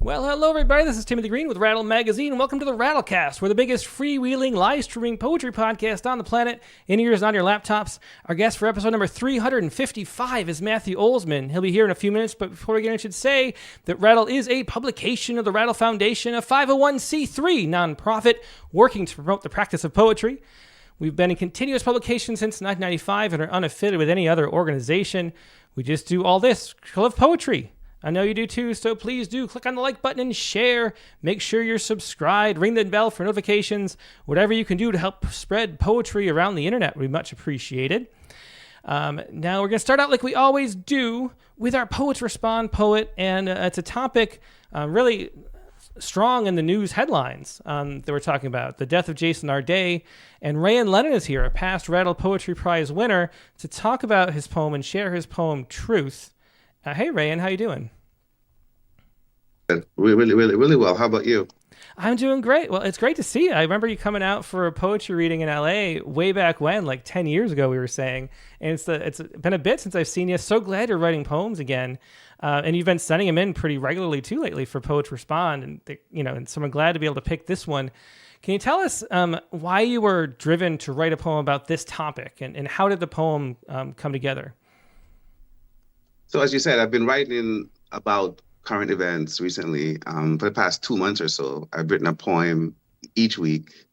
Well, hello everybody. This is Timothy Green with Rattle Magazine. Welcome to the Rattlecast. We're the biggest freewheeling live streaming poetry podcast on the planet, in ears and on your laptops. Our guest for episode number 355 is Matthew Olzmann. He'll be here in a few minutes, but before we get in, I should say that Rattle is a publication of the Rattle Foundation, a 501c3 nonprofit working to promote the practice of poetry. We've been in continuous publication since 1995 and are unaffiliated with any other organization. We just do all this. We love poetry. I know you do too, so please do click on the like button and share. Make sure you're subscribed. Ring the bell for notifications. Whatever you can do to help spread poetry around the internet would be much appreciated. Now we're going to start out like we always do with our Poets Respond poet, and it's a topic really strong in the news headlines that we're talking about. The death of Jason Arday, and Rayon Lennon is here, a past Rattle Poetry Prize winner, to talk about his poem and share his poem, Truth. Hey, Rayon, how you doing? Really well. How about you? I'm doing great. Well, it's great to see you. I remember you coming out for a poetry reading in LA way back when, like 10 years ago, we were saying. And it's been a bit since I've seen you. So glad you're writing poems again. And you've been sending them in pretty regularly, too, lately for Poets Respond. And so I'm glad to be able to pick this one. Can you tell us why you were driven to write a poem about this topic? And how did the poem come together? So as you said, I've been writing about current events recently. For the past 2 months or so, I've written a poem each week.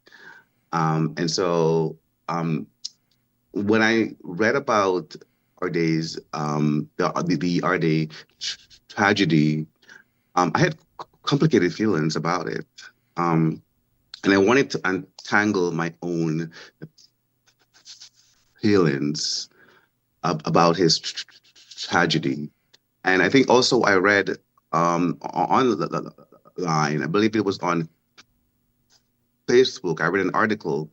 And so when I read about Arday's, the Arday tragedy, I had complicated feelings about it. And I wanted to untangle my own feelings about his tragedy. And I think also I read on the line, I believe it was on Facebook, I read an article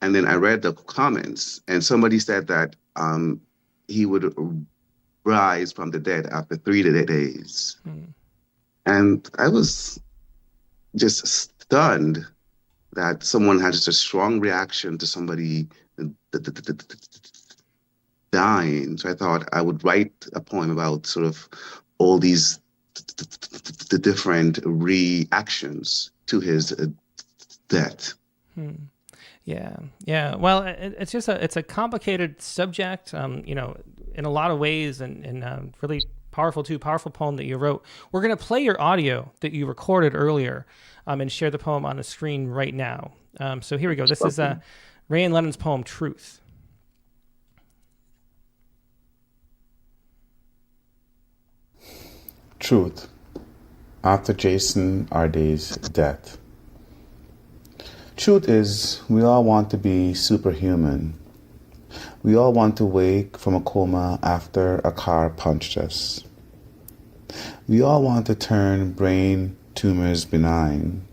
and then I read the comments, and somebody said that he would rise from the dead after 3 days. And I was just stunned that someone had such a strong reaction to somebody dying. So I thought I would write a poem about sort of all these the different reactions to his death. Yeah. Well, it's a complicated subject, in a lot of ways, and really powerful poem that you wrote. We're going to play your audio that you recorded earlier, and share the poem on the screen right now. So here we go. This is Rayon Lennon's poem, Truth. Truth, after Jason Arday's death. Truth is, we all want to be superhuman. We all want to wake from a coma after a car punched us. We all want to turn brain tumors benign.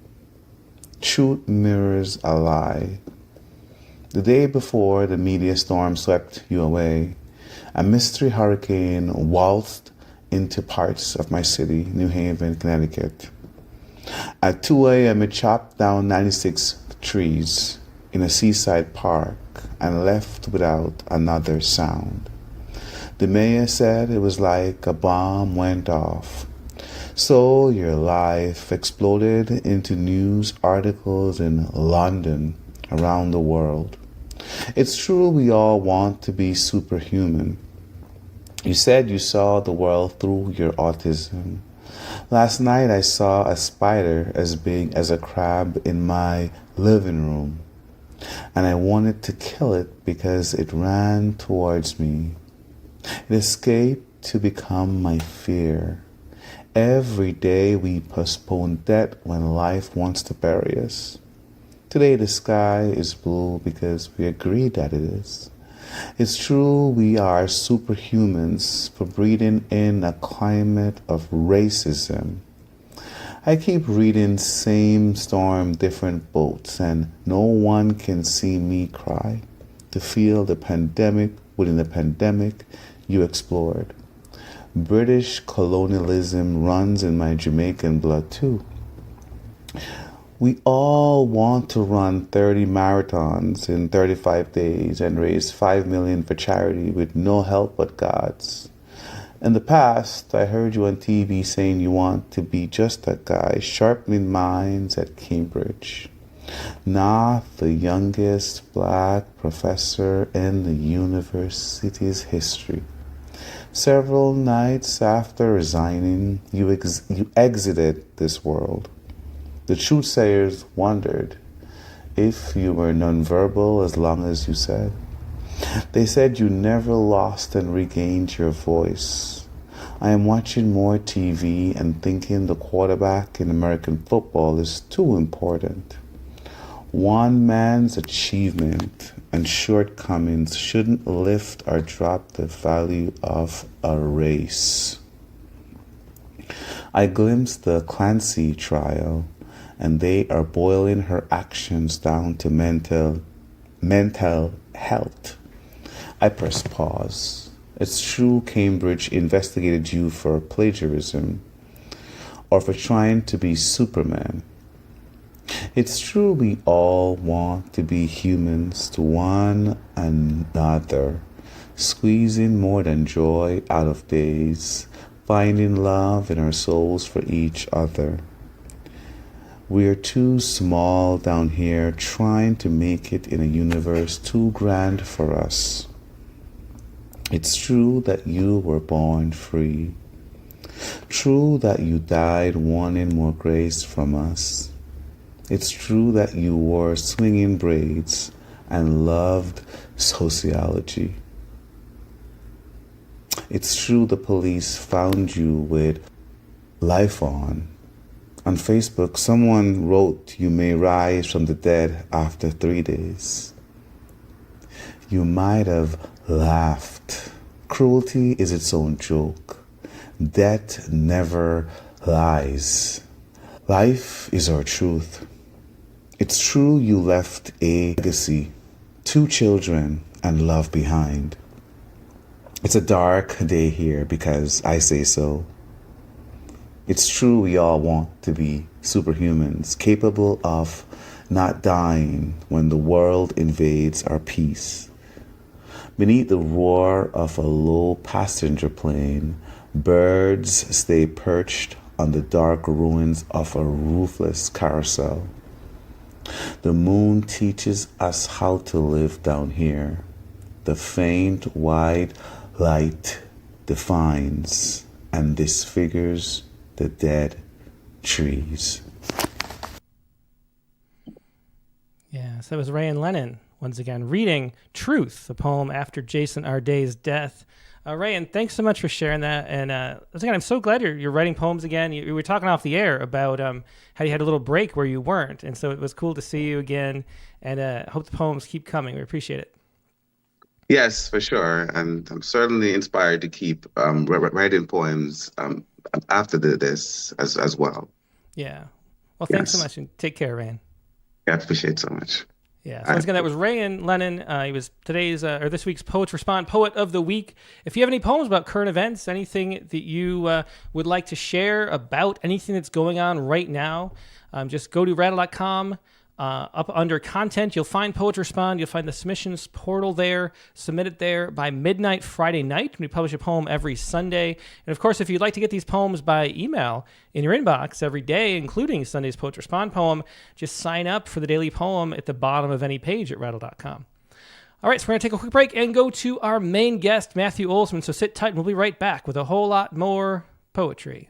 Truth mirrors a lie. The day before the media storm swept you away, a mystery hurricane waltzed into parts of my city, New Haven, Connecticut. At 2 a.m., it chopped down 96 trees in a seaside park and left without another sound. The mayor said it was like a bomb went off. So your life exploded into news articles in London, around the world. It's true we all want to be superhuman. You said you saw the world through your autism. Last night I saw a spider as big as a crab in my living room, and I wanted to kill it because it ran towards me. It escaped to become my fear. Every day we postpone death when life wants to bury us. Today the sky is blue because we agree that it is. It's true we are superhumans for breathing in a climate of racism. I keep reading Same Storm, Different Boats, and no one can see me cry to feel the pandemic within the pandemic you explored. British colonialism runs in my Jamaican blood too. We all want to run 30 marathons in 35 days and raise $5 million for charity with no help but God's. In the past, I heard you on TV saying you want to be just that guy, sharpening minds at Cambridge. Not the youngest black professor in the university's history. Several nights after resigning, you exited this world. The truth-sayers wondered if you were nonverbal as long as you said. They said you never lost and regained your voice. I am watching more TV and thinking the quarterback in American football is too important. One man's achievement and shortcomings shouldn't lift or drop the value of a race. I glimpsed the Clancy trial, and they are boiling her actions down to mental health. I press pause. It's true Cambridge investigated you for plagiarism or for trying to be Superman. It's true we all want to be humans to one another, squeezing more than joy out of days, finding love in our souls for each other. We are too small down here trying to make it in a universe too grand for us. It's true that you were born free. True that you died wanting more grace from us. It's true that you wore swinging braids and loved sociology. It's true the police found you with life on. On Facebook, someone wrote you may rise from the dead after 3 days. You might have laughed. Cruelty is its own joke. Death never lies. Life is our truth. It's true you left a legacy, 2 children, and love behind. It's a dark day here because I say so. It's true we all want to be superhumans, capable of not dying when the world invades our peace. Beneath the roar of a low passenger plane, birds stay perched on the dark ruins of a roofless carousel. The moon teaches us how to live down here. The faint white light defines and disfigures the dead trees. Yeah, so it was Rayon Lennon, once again, reading Truth, the poem after Jason Arday's death. Rayon, thanks so much for sharing that. And once again, I'm so glad you're writing poems again. You were talking off the air about how you had a little break where you weren't. And so it was cool to see you again. And hope the poems keep coming. We appreciate it. Yes, for sure. And I'm certainly inspired to keep writing poems after this as well. Yeah. Well, thanks so much, and take care, Rayon. Yeah, I appreciate it so much. Yeah, so once again, that was Rayon Lennon. He was this week's Poets Respond Poet of the Week. If you have any poems about current events, anything that you would like to share about anything that's going on right now, just go to rattle.com. Up under content, you'll find Poets Respond. You'll find the submissions portal there. Submit it there by midnight Friday night. We publish a poem every Sunday. And of course, if you'd like to get these poems by email in your inbox every day, including Sunday's Poets Respond poem, just sign up for the daily poem at the bottom of any page at rattle.com. All right, so we're going to take a quick break and go to our main guest, Matthew Olzmann. So sit tight and we'll be right back with a whole lot more poetry.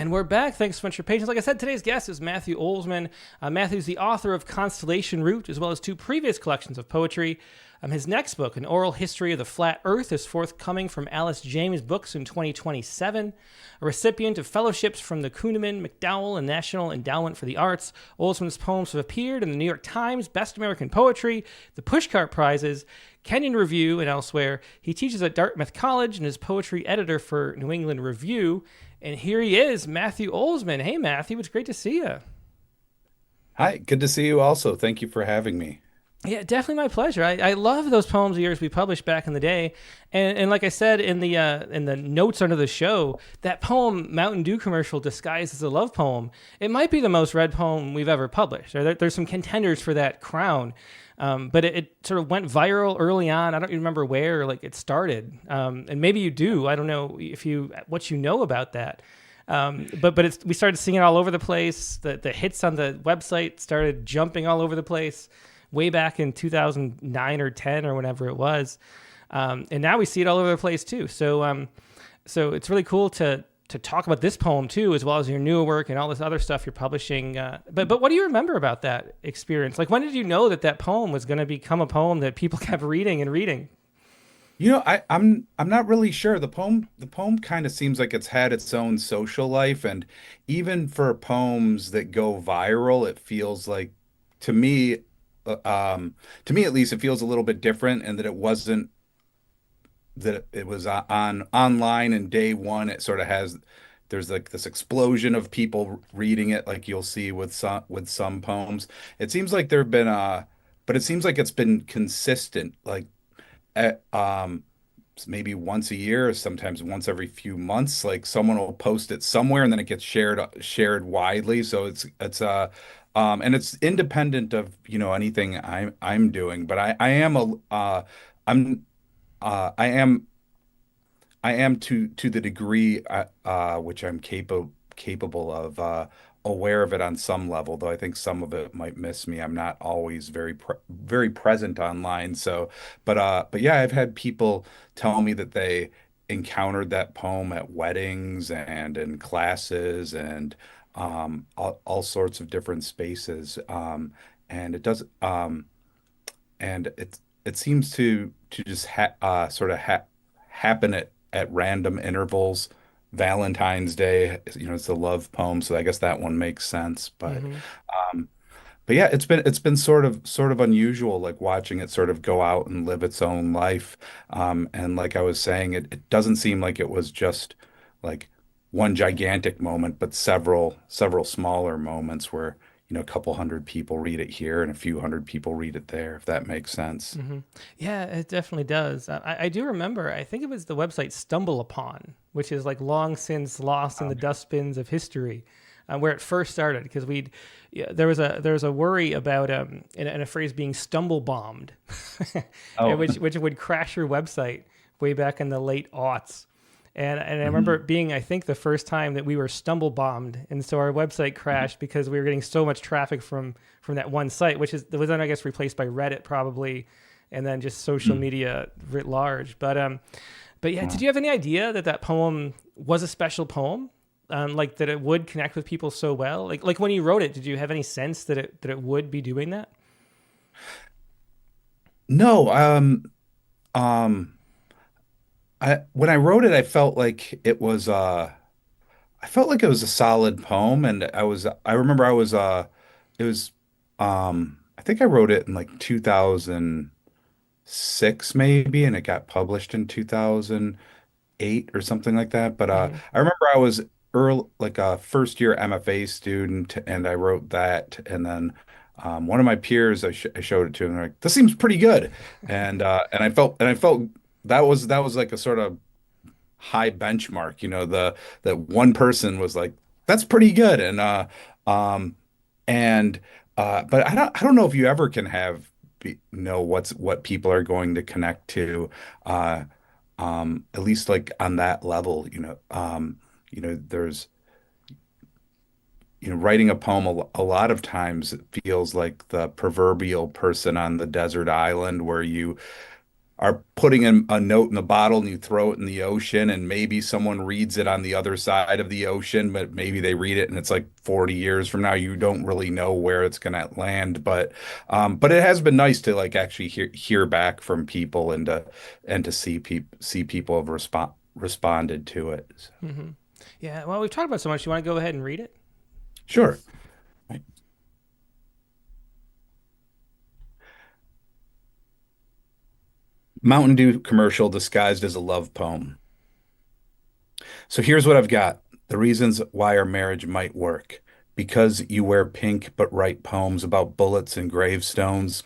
And we're back. Thanks so much for your patience. Like I said, today's guest is Matthew Olzmann. Matthew's the author of Constellation Route, as well as two previous collections of poetry. His next book, An Oral History of the Flat Earth, is forthcoming from Alice James Books in 2027. A recipient of fellowships from the Kundiman, MacDowell, and National Endowment for the Arts, Olzmann's poems have appeared in the New York Times, Best American Poetry, the Pushcart Prizes, Kenyon Review, and elsewhere. He teaches at Dartmouth College and is poetry editor for New England Review. And here he is, Matthew Olzmann. Hey, Matthew, it's great to see you. Hi, good to see you also. Thank you for having me. Yeah, definitely my pleasure. I love those poems of yours we published back in the day, and like I said in the notes under the show, that poem Mountain Dew commercial disguised as a love poem. It might be the most read poem we've ever published. There's some contenders for that crown, but it sort of went viral early on. I don't even remember where it started, and maybe you do. I don't know what you know about that. But we started seeing it all over the place. The hits on the website started jumping all over the place way back in 2009 or 10 or whenever it was. And now we see it all over the place too. So it's really cool to talk about this poem too, as well as your newer work and all this other stuff you're publishing. But what do you remember about that experience? Like, when did you know that poem was going to become a poem that people kept reading and reading? I'm not really sure. The poem kind of seems like it's had its own social life, and even for poems that go viral, it feels like, to me, to me at least, it feels a little bit different, and that it wasn't that it was on online and day one. It sort of has there's like this explosion of people reading it, like you'll see with some poems. It seems like there've been but it seems like it's been consistent, like at, maybe once a year, or sometimes once every few months. Like someone will post it somewhere, and then it gets shared widely. So and it's independent of anything I'm doing. But I am a I'm I am to the degree which I'm capable of, aware of it on some level, though I think some of it might miss me. I'm not always very present online. So, but yeah, I've had people tell me that they encountered that poem at weddings and in classes and all sorts of different spaces. And it does and it seems to just sort of happen at random intervals. Valentine's Day, it's a love poem, so I guess that one makes sense. Mm-hmm. Um, but yeah, it's been sort of unusual, like watching it sort of go out and live its own life. And like I was saying, it doesn't seem like it was just like one gigantic moment, but several smaller moments where, a couple hundred people read it here and a few hundred people read it there, if that makes sense. Mm-hmm. Yeah, it definitely does. I do remember, I think it was the website Stumble Upon, which is like long since lost in the dustbins of history, where it first started. Because there was a worry about and a phrase being stumble bombed, Oh. which would crash your website way back in the late aughts. And I remember Mhm. it being, I think, the first time that we were stumble bombed, and so our website crashed because we were getting so much traffic from that one site, that was then, I guess, replaced by Reddit probably, and then just social media writ large. But yeah, did you have any idea that poem was a special poem, like that it would connect with people so well? Like when you wrote it, did you have any sense that it would be doing that? No, um, when I wrote it, I felt like it was a solid poem, and I remember it was, I think I wrote it in like 2006 maybe, and it got published in 2008 or something like that. But Mm-hmm. I remember I was early, like a first year MFA student, and I wrote that, and then one of my peers, I showed it to, and they're like, "This seems pretty good," and I felt that was like a sort of high benchmark. That one person was like, "That's pretty good," um, and but I don't know if you ever can know what people are going to connect to, uh, at least like on that level. There's writing a poem a lot of times it feels like the proverbial person on the desert island where you are putting a note in the bottle and you throw it in the ocean, and maybe someone reads it on the other side of the ocean, but maybe they read it and it's like 40 years from now. You don't really know where it's going to land, but it has been nice to like actually hear back from people and to see people have responded to it. So, Mm-hmm. Yeah. Well, we've talked about so much. You want to go ahead and read it? sure. Right. Mountain Dew commercial disguised as a love poem. So here's what I've got. The reasons why our marriage might work. Because you wear pink but write poems about bullets and gravestones.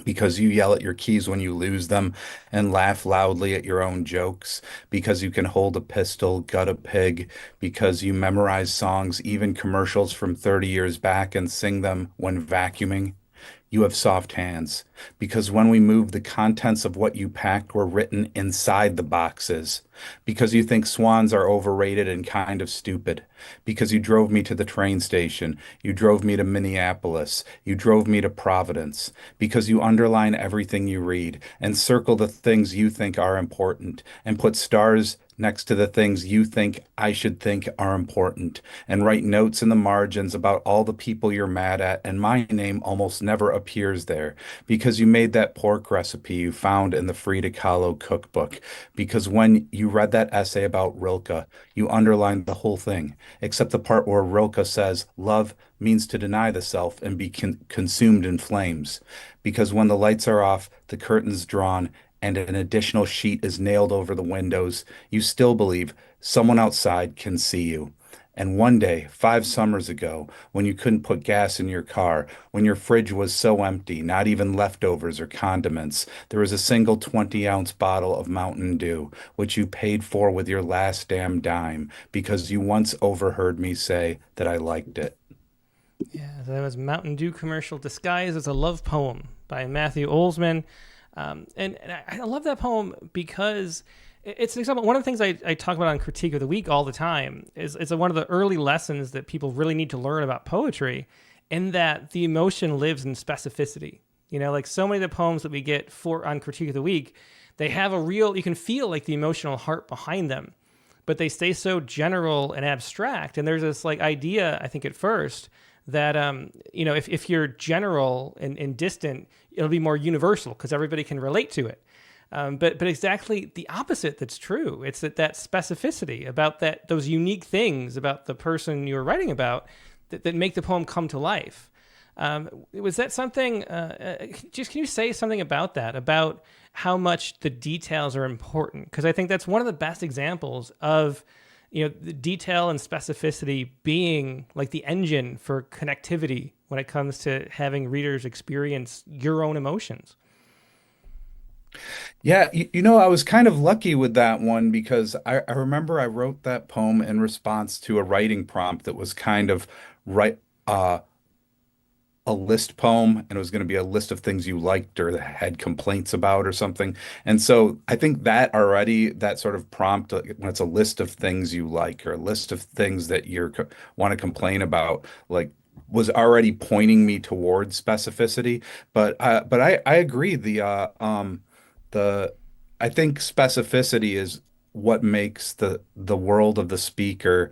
Because you yell at your keys when you lose them and laugh loudly at your own jokes. Because you can hold a pistol, gut a pig. Because you memorize songs, even commercials from 30 years back, and sing them when vacuuming. You have soft hands, because when we moved, the contents of what you packed were written inside the boxes. Because you think swans are overrated and kind of stupid. Because you drove me to the train station. You drove me to Minneapolis. You drove me to Providence. Because you underline everything you read and circle the things you think are important and put stars next to the things you think I should think are important, and write notes in the margins about all the people you're mad at, and my name almost never appears there, because you made that pork recipe you found in the Frida Kahlo cookbook, because when you read that essay about Rilke, you underlined the whole thing, except the part where Rilke says love means to deny the self and be consumed in flames, because when the lights are off, the curtains drawn, and an additional sheet is nailed over the windows, you still believe someone outside can see you. And one day, 5 summers ago, when you couldn't put gas in your car, when your fridge was so empty, not even leftovers or condiments, there was a single 20-ounce bottle of Mountain Dew, which you paid for with your last damn dime, because you once overheard me say that I liked it. Yeah, so that was Mountain Dew commercial disguised as a love poem by Matthew Olzmann. And I love that poem because it's an example. One of the things I talk about on Critique of the Week all the time is it's one of the early lessons that people really need to learn about poetry, in that the emotion lives in specificity. You know, like so many of the poems that we get on Critique of the Week, they have you can feel like the emotional heart behind them, but they stay so general and abstract. And there's this like idea, I think at first, that if you're general and distant, it'll be more universal because everybody can relate to it. But exactly the opposite that's true. It's that specificity about those unique things about the person you're writing about that make the poem come to life. Was that something? Just can you say something about that? About how much the details are important? Because I think that's one of the best examples of the detail and specificity being like the engine for connectivity when it comes to having readers experience your own emotions. Yeah, I was kind of lucky with that one because I remember I wrote that poem in response to a writing prompt that was kind of right. A list poem, and it was going to be a list of things you liked or had complaints about or something. And so I think that already, that sort of prompt, when it's a list of things you like or a list of things that you want to complain about, like was already pointing me towards specificity. But I agree. The I think specificity is what makes the world of the speaker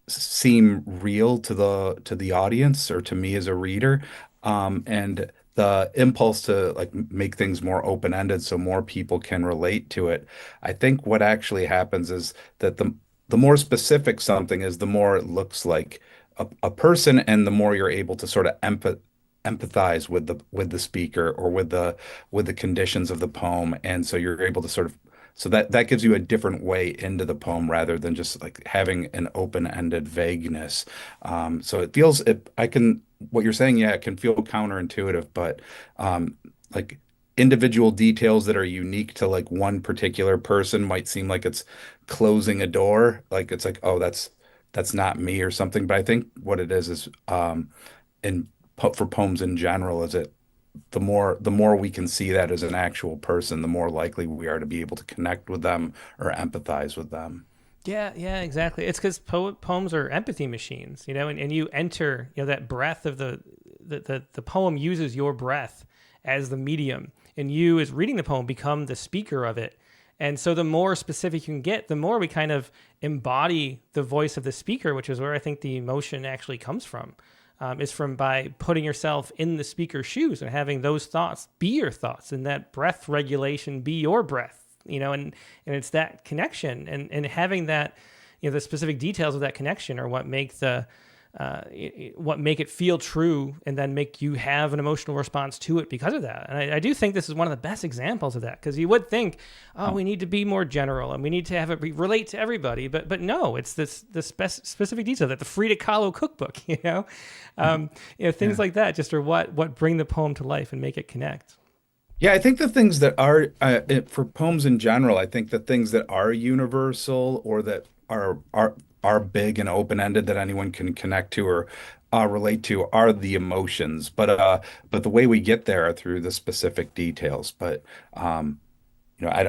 seem real to the audience or to me as a reader. And the impulse to like make things more open-ended so more people can relate to it. I think what actually happens is that the more specific something is, the more it looks like a person, and the more you're able to sort of empathize with the speaker or with the conditions of the poem. And so you're able to sort of, so that gives you a different way into the poem rather than just like having an open-ended vagueness. So it feels what you're saying, yeah, it can feel counterintuitive, but like individual details that are unique to like one particular person might seem like it's closing a door, like it's like, oh, that's not me or something. But I think what it is in for poems in general is it the more we can see that as an actual person, the more likely we are to be able to connect with them or empathize with them. Yeah, exactly. It's because poems are empathy machines, and you enter, that breath of the poem uses your breath as the medium. and you, as reading the poem, become the speaker of it. And so the more specific you can get, the more we kind of embody the voice of the speaker, which is where I think the emotion actually comes from, is from by putting yourself in the speaker's shoes and having those thoughts be your thoughts, and that breath regulation be your breath, and it's that connection, and having that, the specific details of that connection are what make it feel true, and then make you have an emotional response to it because of that. And I do think this is one of the best examples of that, because you would think, we need to be more general and we need to have it relate to everybody, but no, it's the specific detail, that the Frida Kahlo cookbook, things like that just are what bring the poem to life and make it connect. Yeah, I think the things that are for poems in general, I think the things that are universal, or that are big and open-ended, that anyone can connect to or relate to, are the emotions. But the way we get there are through the specific details. But I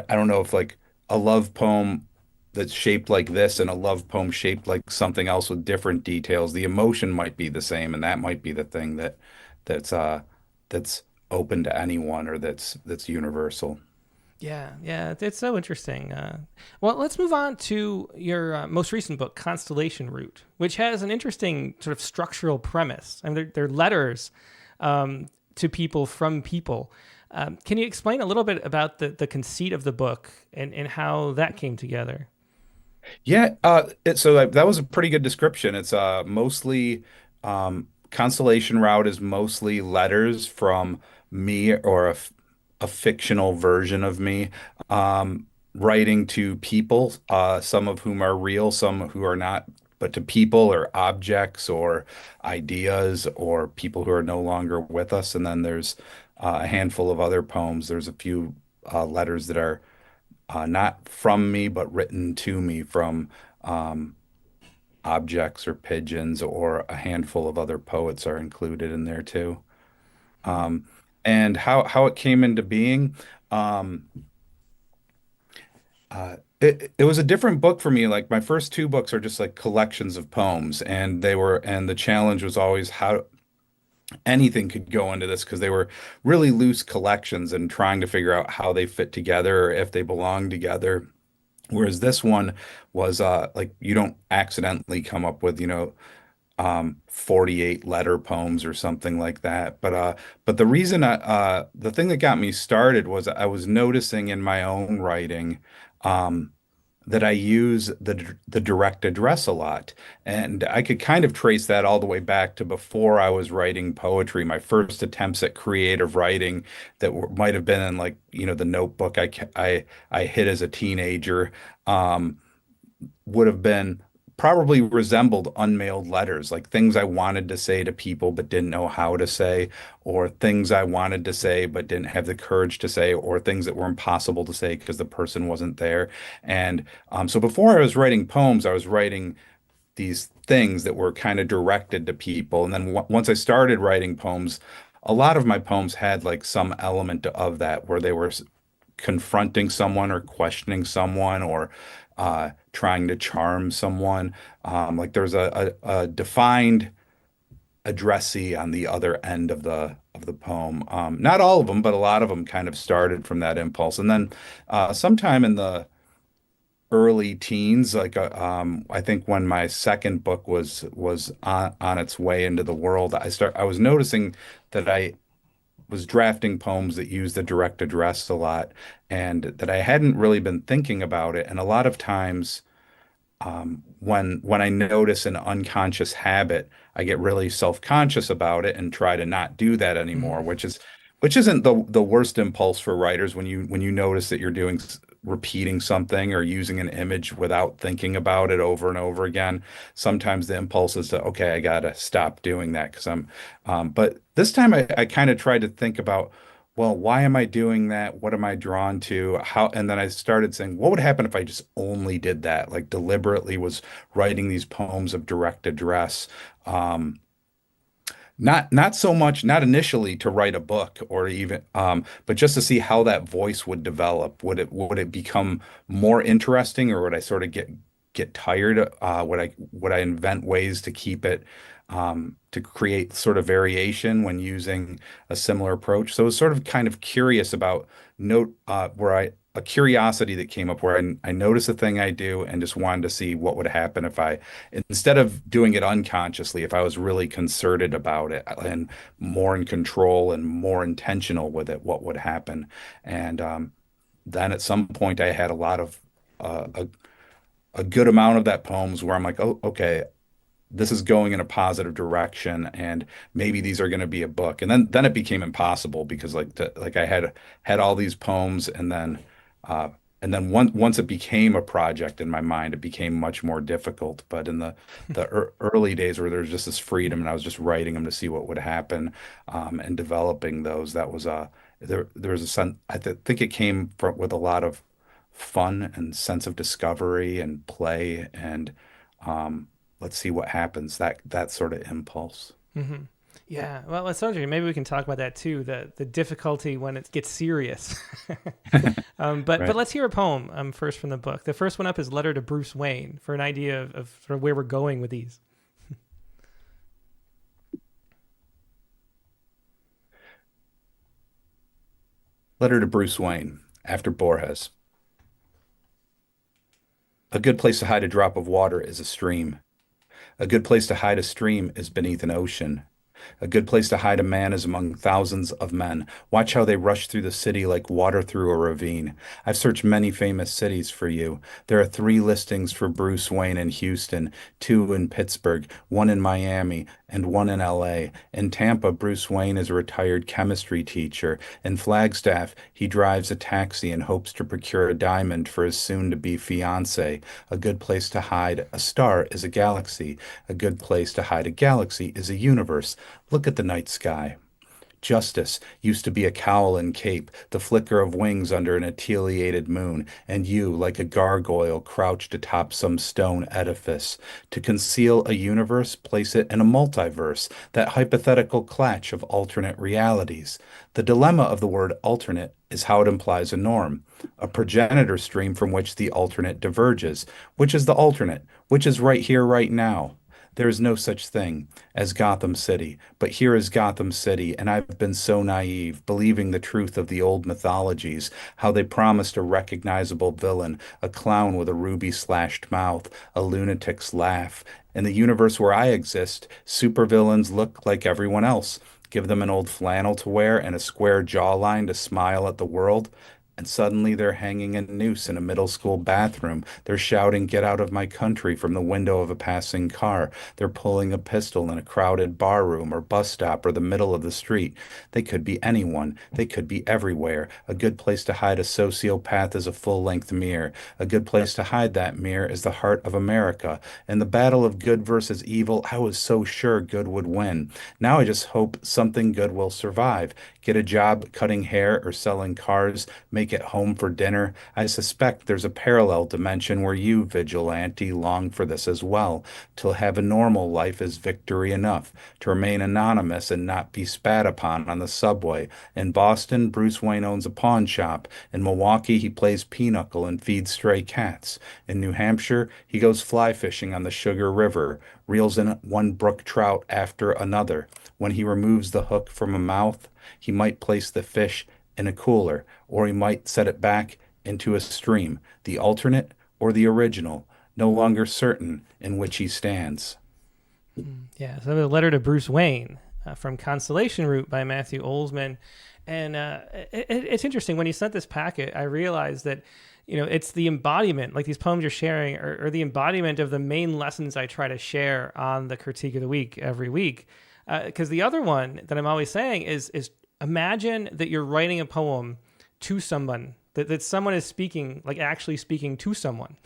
don't know if, like, a love poem that's shaped like this and a love poem shaped like something else with different details, the emotion might be the same, and that might be the thing that's open to anyone, or that's universal. Yeah, it's so interesting. Well, let's move on to your most recent book, Constellation Route, which has an interesting sort of structural premise. I mean, they're letters to people from people. Can you explain a little bit about the conceit of the book and how that came together? Yeah, that was a pretty good description. It's mostly Constellation Route is mostly letters from me, or a fictional version of me, writing to people, some of whom are real, some who are not, but to people or objects or ideas or people who are no longer with us. And then there's a handful of other poems. There's a few letters that are not from me, but written to me from objects or pigeons, or a handful of other poets are included in there too. Um, and how it came into being. Um, it was a different book for me. Like, my first two books are just like collections of poems, and the challenge was always how anything could go into this, because they were really loose collections, and trying to figure out how they fit together, or if they belong together. Whereas this one was like, you don't accidentally come up with 48 letter poems or something like that. But the thing that got me started was I was noticing in my own writing, um, that I use the direct address a lot. And I could kind of trace that all the way back to before I was writing poetry. My first attempts at creative writing that might have been in, like, the notebook I hid as a teenager, um, would have been probably resembled unmailed letters, like things I wanted to say to people but didn't know how to say, or things I wanted to say but didn't have the courage to say, or things that were impossible to say because the person wasn't there. And so before I was writing poems, I was writing these things that were kind of directed to people. And then once I started writing poems, a lot of my poems had like some element of that, where they were confronting someone, or questioning someone, or trying to charm someone. Like, there's a defined addressee on the other end of the poem. Not all of them, but a lot of them kind of started from that impulse. And then sometime in the early teens, like I think when my second book was on its way into the world, I was noticing that I was drafting poems that used the direct address a lot, and that I hadn't really been thinking about it. And a lot of times, when I notice an unconscious habit, I get really self-conscious about it and try to not do that anymore, Mhm. which isn't the worst impulse for writers, when you notice that you're repeating something or using an image without thinking about it over and over again. Sometimes the impulse is to, okay, I gotta stop doing that, because but this time I kind of tried to think about, well, why am I doing that? What am I drawn to? And then I started saying, what would happen if I just only did that? Like, deliberately was writing these poems of direct address. Um, not so much, not initially to write a book, or even, but just to see how that voice would develop. Would it become more interesting, or would I sort of get tired? Would I invent ways to keep it to create sort of variation when using a similar approach? So I was sort of kind of curious about note where I a curiosity that came up where I noticed a thing I do and just wanted to see what would happen if I, instead of doing it unconsciously, if I was really concerted about it and more in control and more intentional with it, what would happen? And then at some point I had a lot of a good amount of that poems where I'm like, oh, okay, this is going in a positive direction, and maybe these are going to be a book. And then it became impossible because like I had all these poems, uh, and then once it became a project in my mind, it became much more difficult. But in the early days where there's just this freedom, and I was just writing them to see what would happen, and developing those, that was there was a sense. Think it came from with a lot of fun and sense of discovery and play and let's see what happens. That sort of impulse. Mm-hmm. Yeah, well, it's so interesting. Maybe we can talk about that too. The difficulty when it gets serious. But Right. let's hear a poem first from the book. The first one up is "Letter to Bruce Wayne" for an idea of sort of where we're going with these. Letter to Bruce Wayne after Borges. A good place to hide a drop of water is a stream. A good place to hide a stream is beneath an ocean. A good place to hide a man is among thousands of men. Watch how they rush through the city like water through a ravine. I've searched many famous cities for you. There are 3 listings for Bruce Wayne in Houston, 2 in Pittsburgh, 1 in Miami, and 1 in LA. In Tampa, Bruce Wayne is a retired chemistry teacher. In Flagstaff, he drives a taxi and hopes to procure a diamond for his soon-to-be fiancée. A good place to hide a star is a galaxy. A good place to hide a galaxy is a universe. Look at the night sky. Justice used to be a cowl and cape, the flicker of wings under an ateliated moon, and you, like a gargoyle, crouched atop some stone edifice. To conceal a universe, place it in a multiverse, that hypothetical clatch of alternate realities. The dilemma of the word alternate is how it implies a norm, a progenitor stream from which the alternate diverges. Which is the alternate? Which is right here, right now? There is no such thing as Gotham City, but here is Gotham City, and I've been so naive, believing the truth of the old mythologies, how they promised a recognizable villain, a clown with a ruby-slashed mouth, a lunatic's laugh. In the universe where I exist, supervillains look like everyone else. Give them an old flannel to wear and a square jawline to smile at the world. And suddenly they're hanging a noose in a middle school bathroom. They're shouting, "Get out of my country," from the window of a passing car. They're pulling a pistol in a crowded bar room or bus stop or the middle of the street. They could be anyone. They could be everywhere. A good place to hide a sociopath is a full-length mirror. A good place to hide that mirror is the heart of America. In the battle of good versus evil, I was so sure good would win. Now I just hope something good will survive. Get a job cutting hair or selling cars, make it home for dinner. I suspect there's a parallel dimension where you, vigilante, long for this as well. To have a normal life is victory enough. To remain anonymous and not be spat upon on the subway. In Boston, Bruce Wayne owns a pawn shop. In Milwaukee, he plays pinochle and feeds stray cats. In New Hampshire, he goes fly fishing on the Sugar River, reels in one brook trout after another. When he removes the hook from a mouth, he might place the fish in a cooler, or he might set it back into a stream, the alternate or the original, no longer certain in which he stands. Yeah, so the letter to Bruce Wayne from Constellation Route by Matthew Olzmann. And it's interesting. When you sent this packet, I realized that, it's the embodiment, like these poems you're sharing are the embodiment of the main lessons I try to share on the Critique of the Week every week. Because the other one that I'm always saying is imagine that you're writing a poem to someone, that someone is speaking, like actually speaking to someone.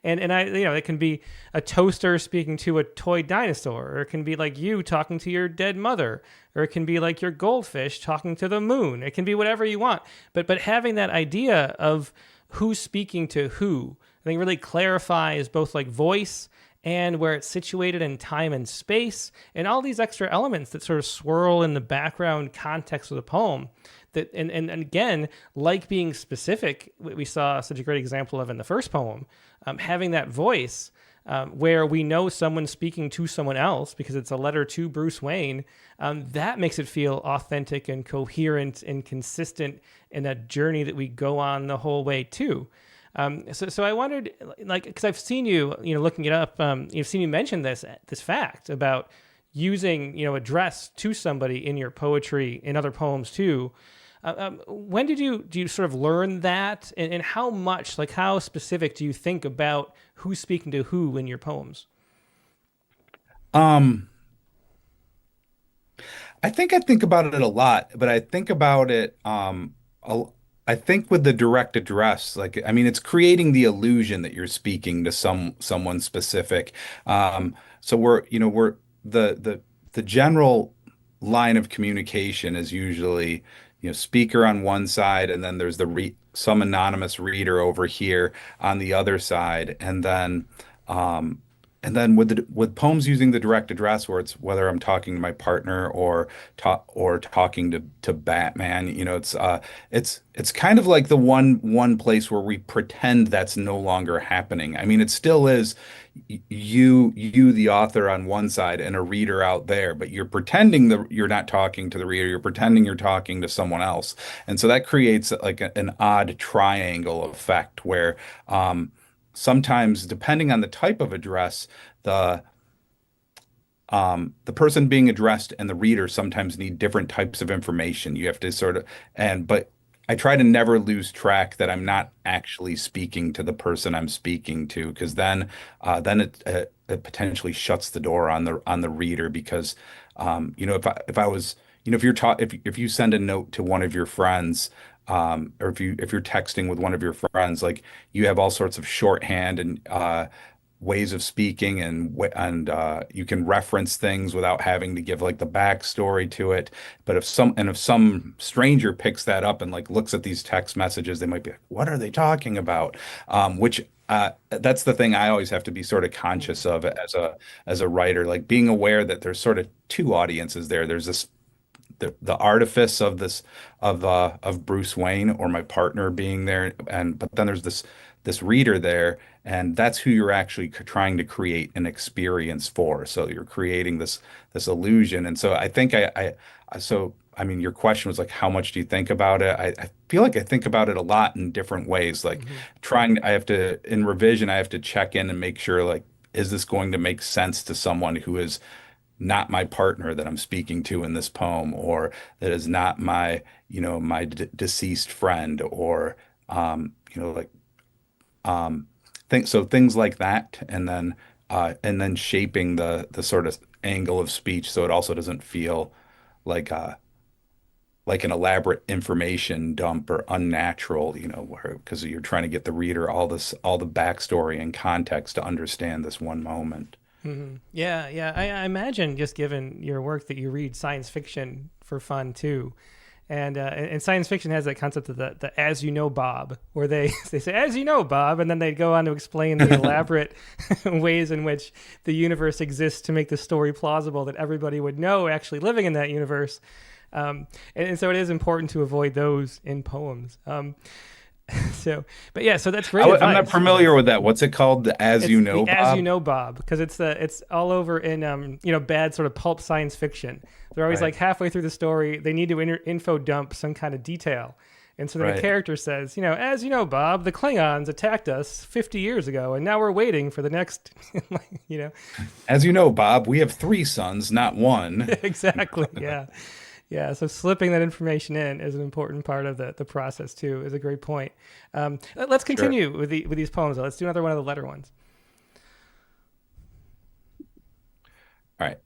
and it can be a toaster speaking to a toy dinosaur, or it can be like you talking to your dead mother, or it can be like your goldfish talking to the moon. It can be whatever you want. But having that idea of who's speaking to who, I think really clarifies both like voice and where it's situated in time and space, and all these extra elements that sort of swirl in the background context of the poem. That and again, like being specific, we saw such a great example of in the first poem, having that voice where we know someone's speaking to someone else because it's a letter to Bruce Wayne. That makes it feel authentic and coherent and consistent in that journey that we go on the whole way too. So I wondered, like, because I've seen you, looking it up, you've seen you mention this fact about using, address to somebody in your poetry, in other poems too. When do you sort of learn that, and how much, like, how specific do you think about who's speaking to who in your poems? Um, I think about it a lot, but I think about it I think with the direct address, like I mean it's creating the illusion that you're speaking to someone specific. So we're the general line of communication is usually, speaker on one side, and then there's some anonymous reader over here on the other side, um, and then with poems using the direct address, where it's whether I'm talking to my partner or talking to Batman, it's kind of like the one place where we pretend that's no longer happening. I mean, it still is you the author on one side and a reader out there, but you're pretending that you're not talking to the reader, you're pretending you're talking to someone else. And so that creates like an odd triangle effect where sometimes, depending on the type of address, the the person being addressed and the reader sometimes need different types of information. You have to sort of, but I try to never lose track that I'm not actually speaking to the person I'm speaking to, because then it potentially shuts the door on the reader. Because if I was, if you send a note to one of your friends, or if you're texting with one of your friends, like you have all sorts of shorthand and ways of speaking, and you can reference things without having to give like the backstory to it. But if some stranger picks that up and like looks at these text messages, they might be like, "What are they talking about?" Which that's the thing I always have to be sort of conscious of as a writer, like being aware that there's sort of two audiences there. There's the artifice of this of Bruce Wayne or my partner being there, but then there's this reader there, and that's who you're actually trying to create an experience for. So you're creating this illusion. And so I think so I mean, your question was like, how much do you think about it? I feel like I think about it a lot in different ways. Like I have to, in revision, I have to check in and make sure, like, is this going to make sense to someone who is not my partner that I'm speaking to in this poem, or that is not my deceased friend, or like things like that, and then shaping the sort of angle of speech so it also doesn't feel like like an elaborate information dump or unnatural, where because you're trying to get the reader all the backstory and context to understand this one moment. Yeah, yeah. I imagine, just given your work, that you read science fiction for fun too. And science fiction has that concept of the "as you know, Bob," where they say "as you know, Bob," and then they go on to explain the elaborate ways in which the universe exists to make the story plausible that everybody would know actually living in that universe. And so it is important to avoid those in poems. But yeah, so that's great advice. I'm not familiar with that. What's it called? The "as you know, the Bob"? "as you know, Bob," because it's all over in bad sort of pulp science fiction. They're always Right. like halfway through the story, they need to info dump some kind of detail. And so then Right. a character says, "As you know, Bob, the Klingons attacked us 50 years ago, and now we're waiting for the next," you know. As you know, Bob, we have three sons, not one. Exactly. Yeah. Yeah. So slipping that information in is an important part of the process too, is a great point. Let's continue with these poems. Let's do another one of the letter ones. All right.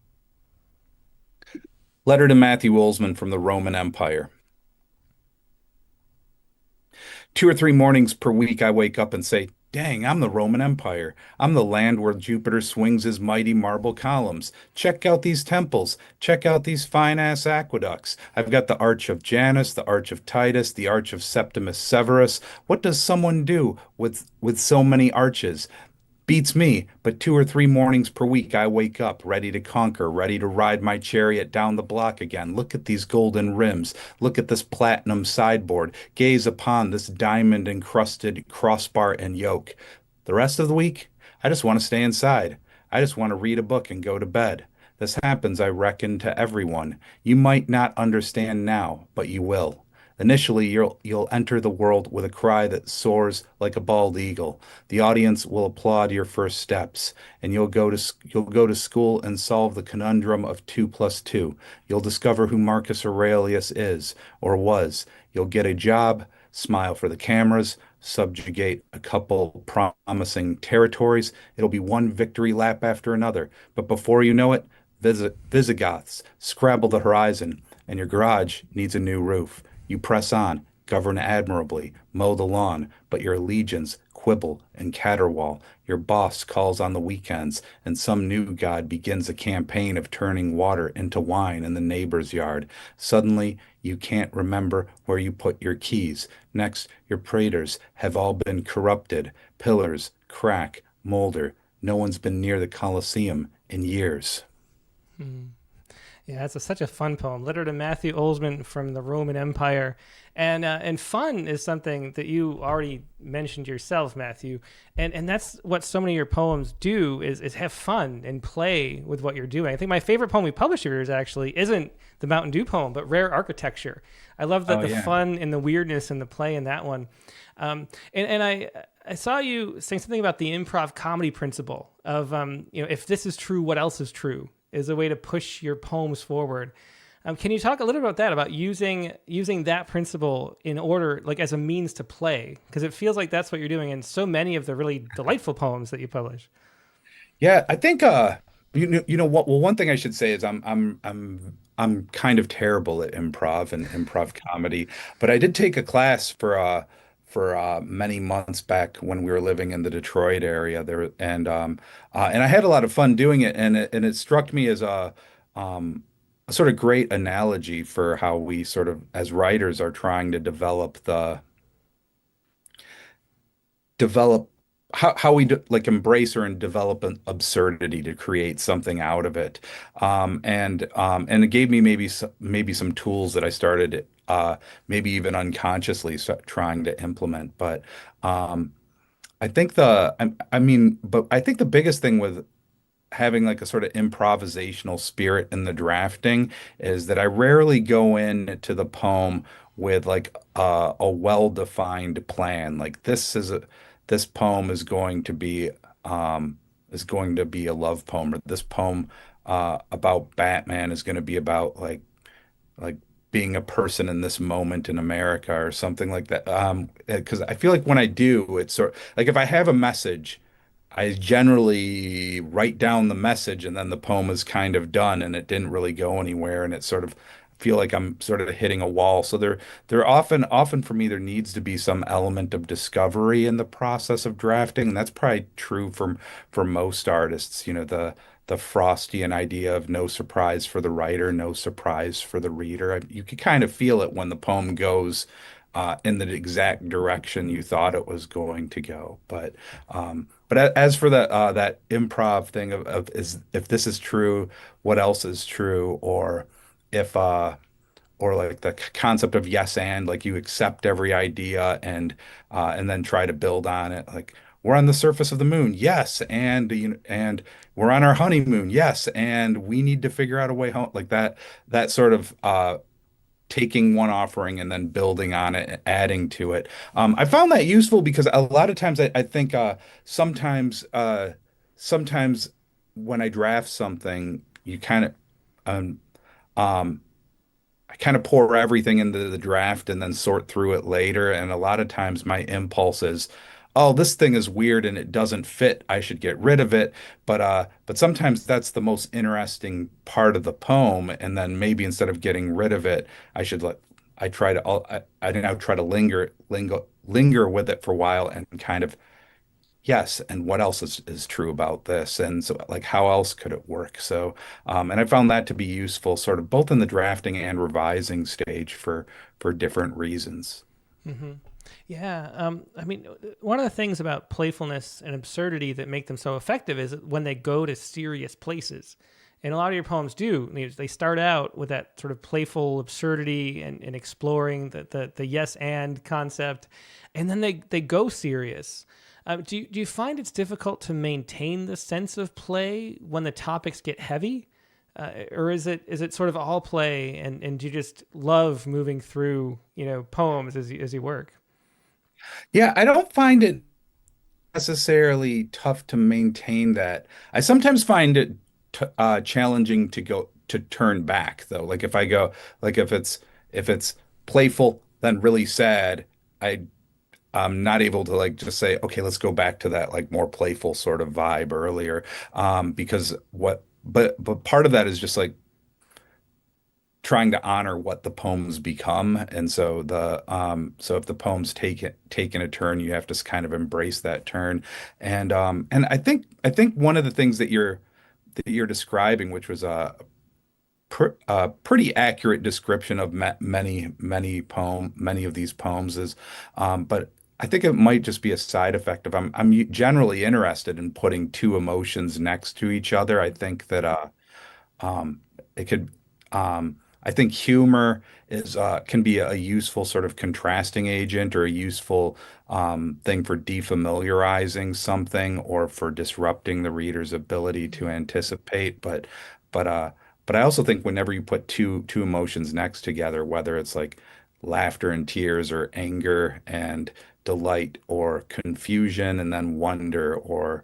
Letter to Matthew Olzmann from the Roman Empire. 2 or 3 mornings per week, I wake up and say, "Dang, I'm the Roman Empire. I'm the land where Jupiter swings his mighty marble columns. Check out these temples. Check out these fine-ass aqueducts. I've got the Arch of Janus, the Arch of Titus, the Arch of Septimus Severus. What does someone do with so many arches? Beats me, but 2 or 3 mornings per week I wake up ready to conquer, ready to ride my chariot down the block again. Look at these golden rims. Look at this platinum sideboard. Gaze upon this diamond encrusted crossbar and yoke. The rest of the week, I just want to stay inside. I just want to read a book and go to bed. This happens, I reckon, to everyone. You might not understand now, but you will. Initially, you'll enter the world with a cry that soars like a bald eagle. The audience will applaud your first steps, and you'll go to school and solve the conundrum of 2 plus 2. You'll discover who Marcus Aurelius is or was. You'll get a job, smile for the cameras, subjugate a couple promising territories. It'll be one victory lap after another. But before you know it, Visigoths scrabble the horizon, and your garage needs a new roof. You press on, govern admirably, mow the lawn, but your legions quibble and caterwaul. Your boss calls on the weekends, and some new god begins a campaign of turning water into wine in the neighbor's yard. Suddenly, you can't remember where you put your keys. Next, your praetors have all been corrupted. Pillars crack, molder. No one's been near the Colosseum in years. Yeah, it's such a fun poem. Letter to Matthew Olzmann from the Roman Empire, and fun is something that you already mentioned yourself, Matthew, and that's what so many of your poems do is have fun and play with what you're doing. I think my favorite poem we published of yours actually isn't the Mountain Dew poem, but Rare Architecture. I love the Yeah. fun and the weirdness and the play in that one. And I saw you saying something about the improv comedy principle of if this is true, what else is true? Is a way to push your poems forward. Can you talk a little bit about that, about using that principle in order, like as a means to play? Because it feels like that's what you're doing in so many of the really delightful poems that you publish. Yeah, I think you know what, well, one thing I should say is I'm kind of terrible at improv and improv comedy, but I did take a class for many months back when we were living in the Detroit area there, and I had a lot of fun doing it, and it struck me as a sort of great analogy for how we sort of as writers are trying to develop how we like embrace or and develop an absurdity to create something out of it. And it gave me maybe some tools that I started maybe even unconsciously trying to implement. But I think but I think the biggest thing with having like a sort of improvisational spirit in the drafting is that I rarely go into the poem with like a well-defined plan. Like this poem is going to be a love poem, or this poem about Batman is going to be about like being a person in this moment in America or something like that. Because I feel like when I do, it's sort like if I have a message. I generally write down the message and then the poem is kind of done and it didn't really go anywhere and it sort of feel like I'm sort of hitting a wall. So there often for me there needs to be some element of discovery in the process of drafting. And that's probably true for most artists, the Frostian idea of no surprise for the writer, no surprise for the reader. You can kind of feel it when the poem goes in the exact direction you thought it was going to go. But as for that improv thing of is if this is true, what else is true, if or like the concept of yes and like you accept every idea and then try to build on it. Like we're on the surface of the moon, yes, and we're on our honeymoon, yes, and we need to figure out a way home. Like that sort of taking one offering and then building on it, and adding to it. I found that useful because a lot of times I think sometimes when I draft something, you kind of um, um, I kind of pour everything into the draft and then sort through it later. And a lot of times my impulse is, oh, this thing is weird and it doesn't fit. I should get rid of it. But sometimes that's the most interesting part of the poem. And then maybe instead of getting rid of it, I should let I now try to linger with it for a while and kind of yes, and what else is true about this? And so, like, how else could it work? So, and I found that to be useful, sort of both in the drafting and revising stage for different reasons. Hmm. Yeah, I mean, one of the things about playfulness and absurdity that make them so effective is when they go to serious places. And a lot of your poems do. They start out with that sort of playful absurdity and exploring the yes and concept, and then they go serious. Do you find it's difficult to maintain the sense of play when the topics get heavy? Or is it sort of all play and do you just love moving through poems as you work? Yeah, I don't find it necessarily tough to maintain that. I sometimes find it t challenging to go to turn back though. Like if I go, like if it's playful, then really sad, I'm not able to like just say, okay, let's go back to that like more playful sort of vibe earlier. Because but part of that is just like trying to honor what the poems become. And so so if the poems taken a turn, you have to kind of embrace that turn. And I think one of the things that you're describing, which was a pretty accurate description of many of these poems is, but I think it might just be a side effect of I'm generally interested in putting two emotions next to each other. I think that it could I think humor is can be a useful sort of contrasting agent or a useful thing for defamiliarizing something or for disrupting the reader's ability to anticipate. But uh but I also think whenever you put two emotions next together, whether it's like laughter and tears or anger and delight or confusion and then wonder or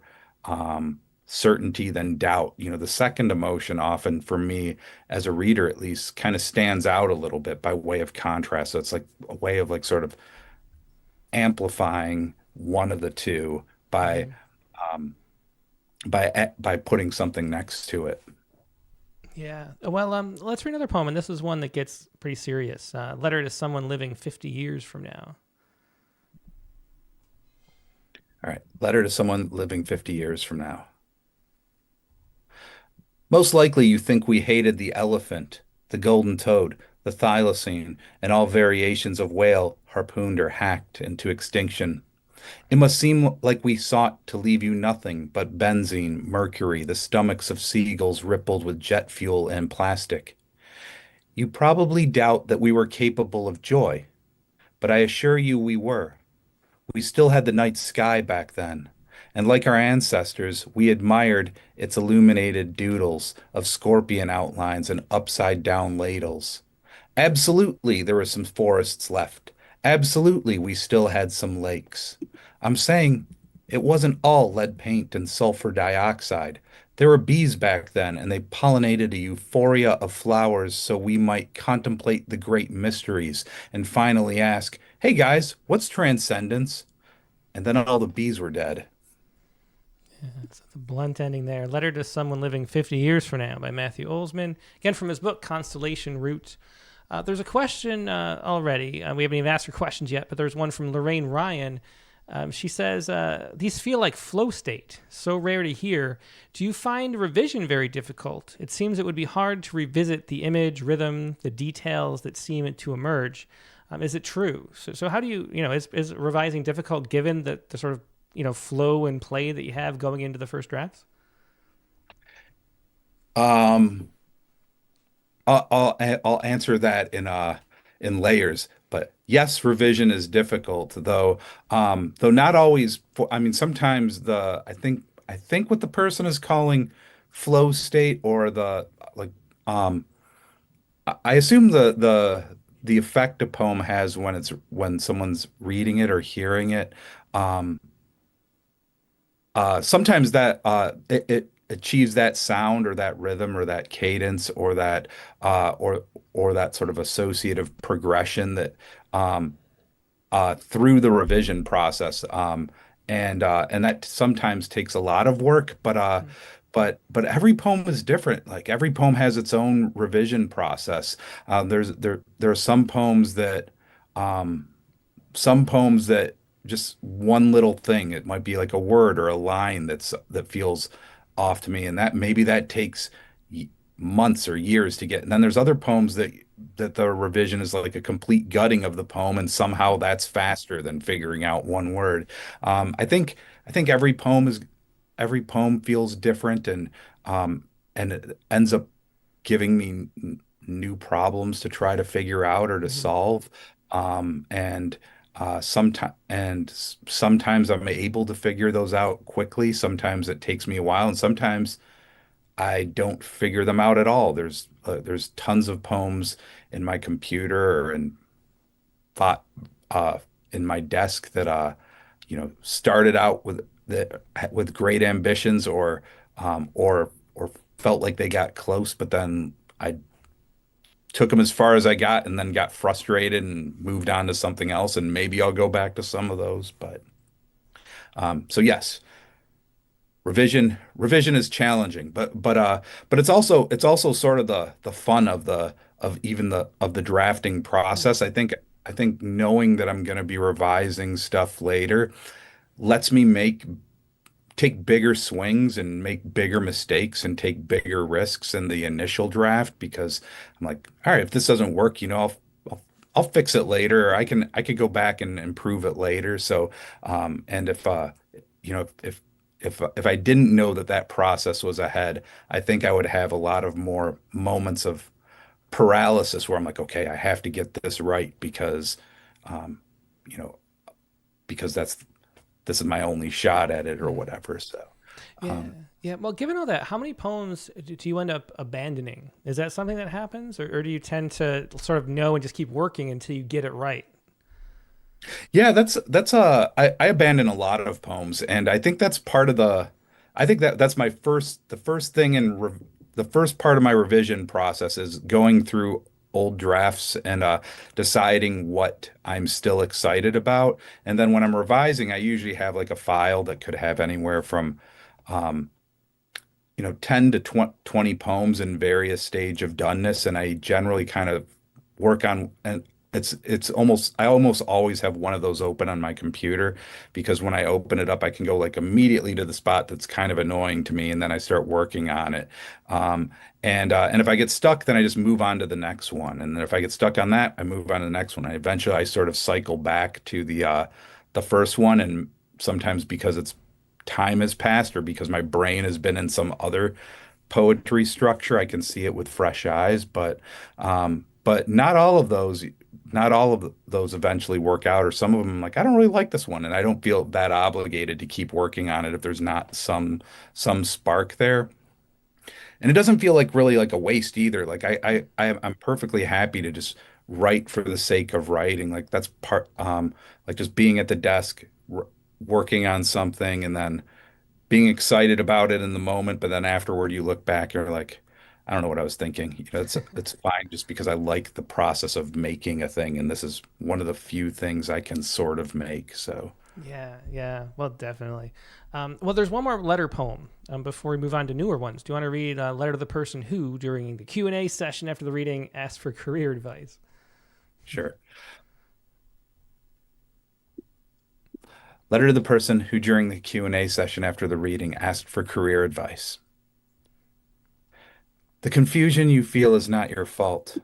certainty then doubt. The second emotion often for me as a reader at least kind of stands out a little bit by way of contrast. So it's like a way of like sort of amplifying one of the two by Mhm. um by putting something next to it. Yeah. Well, let's read another poem, and this is one that gets pretty serious. Letter to someone living 50 years from now. All right. Letter to someone living 50 years from now. Most likely you think we hated the elephant, the golden toad, the thylacine, and all variations of whale harpooned or hacked into extinction. It must seem like we sought to leave you nothing but benzene, mercury, the stomachs of seagulls rippled with jet fuel and plastic. You probably doubt that we were capable of joy, but I assure you we were. We still had the night sky back then, and like our ancestors, we admired its illuminated doodles of scorpion outlines and upside down ladles. Absolutely, there were some forests left. Absolutely, we still had some lakes. I'm saying it wasn't all lead paint and sulfur dioxide. There were bees back then, and they pollinated a euphoria of flowers so we might contemplate the great mysteries and finally ask, hey guys, what's transcendence? And then all the bees were dead. It's the blunt ending there. Letter to someone living 50 years from now by Matthew Olzmann. Again, from his book, Constellation Route. There's a question already. We haven't even asked her questions yet, but there's one from Lorraine Ryan. She says, these feel like flow state, so rare to hear. Do you find revision very difficult? It seems it would be hard to revisit the image, rhythm, the details that seem to emerge. Is it true? So how do is revising difficult given the sort of, flow and play that you have going into the first drafts? Um, I'll answer that in layers. But yes, revision is difficult, though not always I mean sometimes I think what the person is calling flow state or the like um I assume the effect a poem has when someone's reading it or hearing it. Um Sometimes it achieves that sound or that rhythm or that cadence or that sort of associative progression that um, through the revision process, and that sometimes takes a lot of work, but every poem is different. Like every poem has its own revision process. There are um, some poems that just one little thing, it might be like a word or a line that feels off to me, and that maybe that takes months or years to get. And then there's other poems that the revision is like a complete gutting of the poem, and somehow that's faster than figuring out one word. I think every poem feels different, and it ends up giving me new problems to try to figure out or to Mhm. solve. And sometimes I'm able to figure those out quickly. Sometimes it takes me a while, and sometimes I don't figure them out at all. There's tons of poems in my computer or thought uh, in my desk that started out with great ambitions, or felt like they got close, but then I took them as far as I got and then got frustrated and moved on to something else. And maybe I'll go back to some of those. But so yes, revision is challenging, but it's also sort of the fun of the drafting process. I think knowing that I'm going to be revising stuff later lets me take bigger swings and make bigger mistakes and take bigger risks in the initial draft, because I'm like, all right, if this doesn't work, I'll fix it later. Or I could go back and improve it later. So, and you know, if I didn't know that that process was ahead, I think I would have a lot of more moments of paralysis where I'm like, okay, I have to get this right um, you know, because this is my only shot at it or Mm. whatever. So. Yeah. Um, Yeah. Well, given all that, how many poems do you end up abandoning? Is that something that happens, or do you tend to sort of know and just keep working until you get it right? yeah, I abandon a lot of poems, and I think that's part of I think that's the first thing the first part of my revision process is going through old drafts and deciding what I'm still excited about. And then when I'm revising, I usually have like a file that could have anywhere from um, 10 to 20 poems in various stage of doneness, and I generally kind of work on, and it's almost I almost always have one of those open on my computer, because when I open it up I can go like immediately to the spot that's kind of annoying to me, and then I start working on it. um, and if I get stuck, then I just move on to the next one, and then if I get stuck on that, I move on to the next one. I sort of cycle back to the first one, and sometimes because it's time has passed or because my brain has been in some other poetry structure, I can see it with fresh eyes. But not all of those eventually work out, or some of them, like, I don't really like this one, and I don't feel that obligated to keep working on it if there's not some spark there. And it doesn't feel like really like a waste either. Like I'm perfectly happy to just write for the sake of writing. Like that's like just being at the desk working on something, and then being excited about it in the moment, but then afterward you look back, you're like, I don't know what I was thinking. It's fine just because I like the process of making a thing, and this is one of the few things I can sort of make. So Yeah, yeah. Well, definitely. Well, there's one more letter poem before we move on to newer ones. Do you want to read Letter to the Person Who, during the Q&A session after the reading, asked for career advice? sure. Letter to the person who during the Q&A session after the reading asked for career advice. The confusion you feel is not your fault.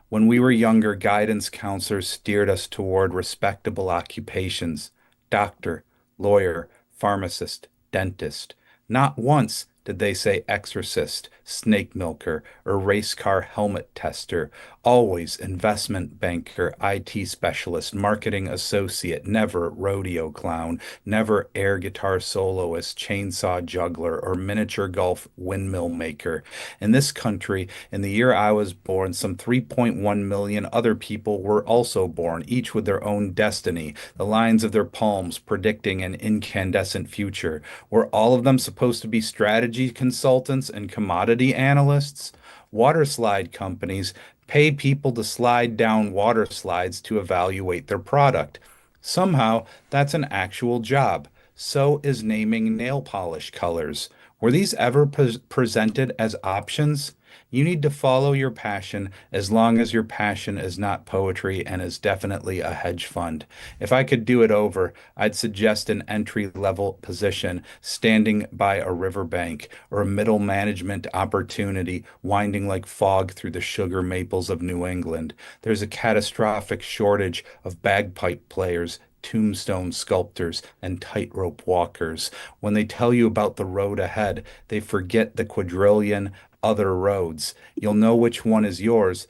When we were younger, guidance counselors steered us toward respectable occupations: doctor, lawyer, pharmacist, dentist. Not once did they say exorcist, snake milker, or race car helmet tester. Always investment banker, IT specialist, marketing associate, never rodeo clown, never air guitar soloist, chainsaw juggler, or miniature golf windmill maker. In this country, in the year I was born, some 3.1 million other people were also born, each with their own destiny, the lines of their palms predicting an incandescent future. Were all of them supposed to be strategy consultants and commodity analysts? Water slide companies pay people to slide down water slides to evaluate their product. Somehow, that's an actual job. So is naming nail polish colors. Were these ever presented as options? You need to follow your passion as long as your passion is not poetry and is definitely a hedge fund. If I could do it over, I'd suggest an entry-level position standing by a riverbank or a middle management opportunity winding like fog through the sugar maples of New England. There's a catastrophic shortage of bagpipe players, tombstone sculptors, and tightrope walkers. When they tell you about the road ahead, they forget the quadrillion other roads. You'll know which one is yours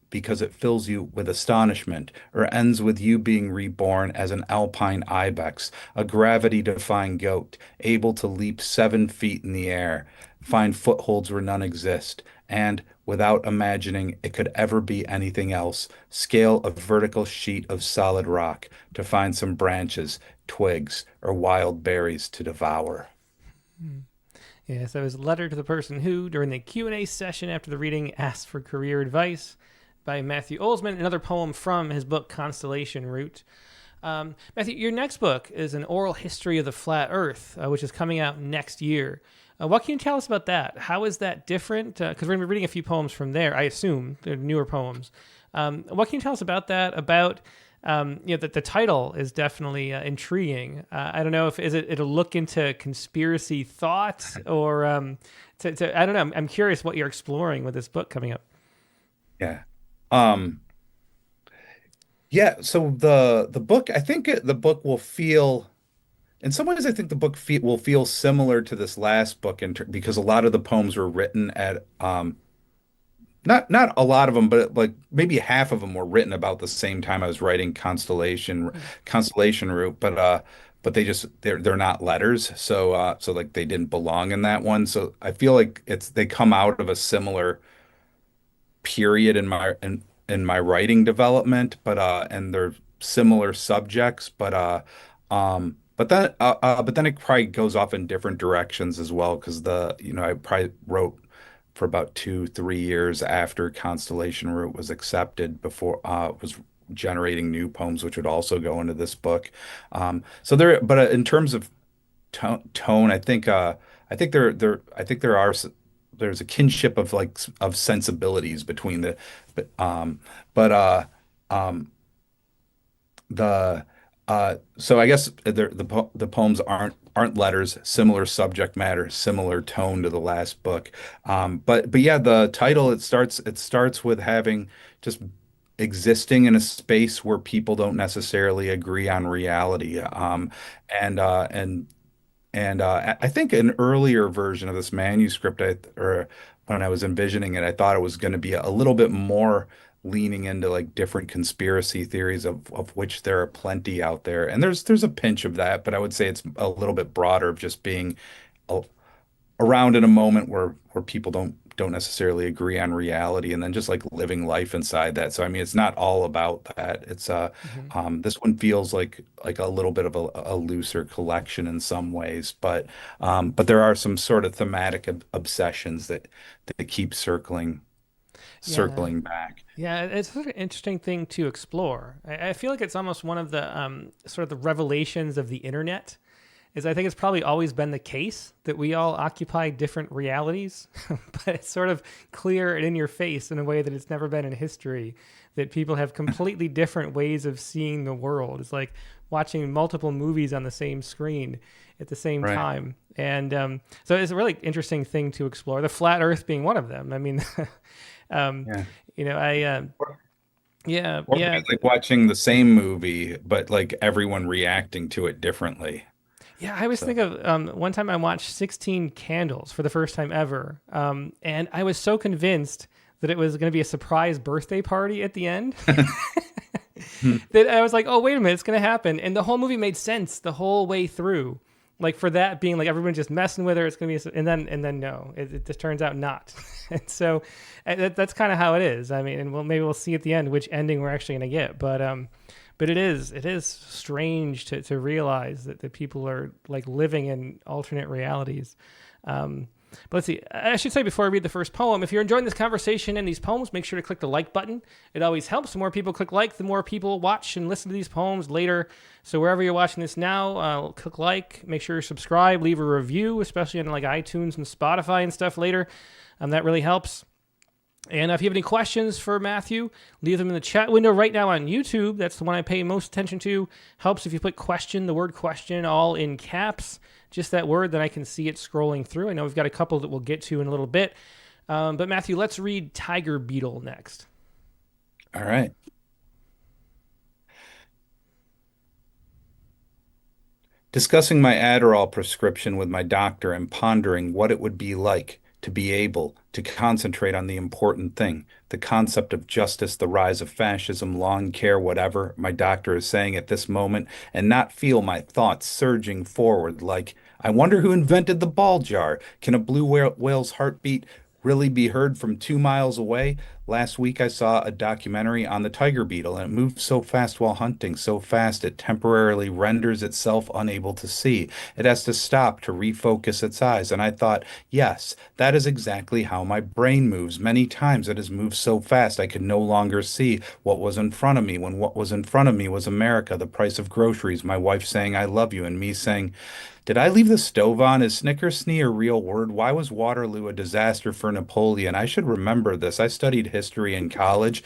because it fills you with astonishment, or ends with you being reborn as an alpine ibex, a gravity-defying goat, able to leap 7 feet in the air, find footholds where none exist, and, without imagining it could ever be anything else, scale a vertical sheet of solid rock to find some branches, twigs, or wild berries to devour. Yeah, so his letter to the person who, during the Q&A session after the reading, asked for career advice by Matthew Olzmann, another poem from his book Constellation Route. Matthew, your next book is an oral history of the flat Earth, which is coming out next year. What can you tell us about that? How is that different? Because we're going to be reading a few poems from there, I assume. They're newer poems. What can you tell us about that? About that the title is definitely intriguing. I don't know if it'll look into conspiracy thoughts or I don't know. I'm curious what you're exploring with this book coming up. Yeah. Yeah, so the book, I think the book will feel, in some ways, I think the book will feel similar to this last book because a lot of the poems were written at not a lot of them, but like maybe half of them were written about the same time I was writing Constellation Route, but they're not letters, so like they didn't belong in that one. So I feel like they come out of a similar period in my writing development, and they're similar subjects, but then it probably goes off in different directions as well because I probably wrote for about 2, 3 years after Constellation Route was accepted before was generating new poems, which would also go into this book. But in terms of tone, there's a kinship of of sensibilities between but but the so I guess the poems aren't letters, similar subject matter, similar tone to the last book. But yeah, the title it starts with having just existing in a space where people don't necessarily agree on reality. And I think an earlier version of this manuscript, or when I was envisioning it, I thought it was going to be a little bit more leaning into like different conspiracy theories of which there are plenty out there. And there's a pinch of that, but I would say it's a little bit broader of just being a, around in a moment where people don't necessarily agree on reality, and then just like living life inside that. So I mean, it's not all about that. It's this one feels like a little bit of a looser collection in some ways, but there are some sort of thematic obsessions that keep circling back. Yeah, it's sort of an interesting thing to explore. I feel like it's almost one of the sort of the revelations of the internet. Is I think it's probably always been the case that we all occupy different realities, but it's sort of clear and in your face in a way that it's never been in history, that people have completely different ways of seeing the world. It's like watching multiple movies on the same screen at the same time. And so it's a really interesting thing to explore, the flat earth being one of them. I mean, Like watching the same movie, but like everyone reacting to it differently. Yeah, I always think of one time I watched 16 Candles for the first time ever. And I was so convinced that it was going to be a surprise birthday party at the end that I was like, oh, wait a minute, it's going to happen. And the whole movie made sense the whole way through. Like for that being like everyone just messing with her, it's going to be, and then no, it just turns out not. And so that's kind of how it is. I mean, and maybe we'll see at the end which ending we're actually going to get. But it is strange to realize that people are like living in alternate realities. But let's see. I should say before I read the first poem, if you're enjoying this conversation and these poems, make sure to click the like button. It always helps. The more people click like, the more people watch and listen to these poems later. So wherever you're watching this now, click like. Make sure you subscribe, leave a review, especially on like iTunes and Spotify and stuff later. That really helps. And if you have any questions for Matthew, leave them in the chat window right now on YouTube. That's the one I pay most attention to. Helps if you put question, the word question, all in caps. Just that word, then I can see it scrolling through. I know we've got a couple that we'll get to in a little bit. But Matthew, let's read Tiger Beetle next. All right. Discussing my Adderall prescription with my doctor and pondering what it would be like to be able to concentrate on the important thing, the concept of justice, the rise of fascism, lawn care, whatever my doctor is saying at this moment, and not feel my thoughts surging forward like, I wonder who invented the ball jar. Can a blue whale's heartbeat really be heard from 2 miles away? Last week I saw a documentary on the tiger beetle, and it moves so fast while hunting, so fast it temporarily renders itself unable to see. It has to stop to refocus its eyes. And I thought, yes, that is exactly how my brain moves. Many times it has moved so fast I could no longer see what was in front of me, when what was in front of me was America, the price of groceries, my wife saying, I love you, and me saying, did I leave the stove on? Is Snickersnee a real word? Why was Waterloo a disaster for Napoleon? I should remember this. I studied history in college,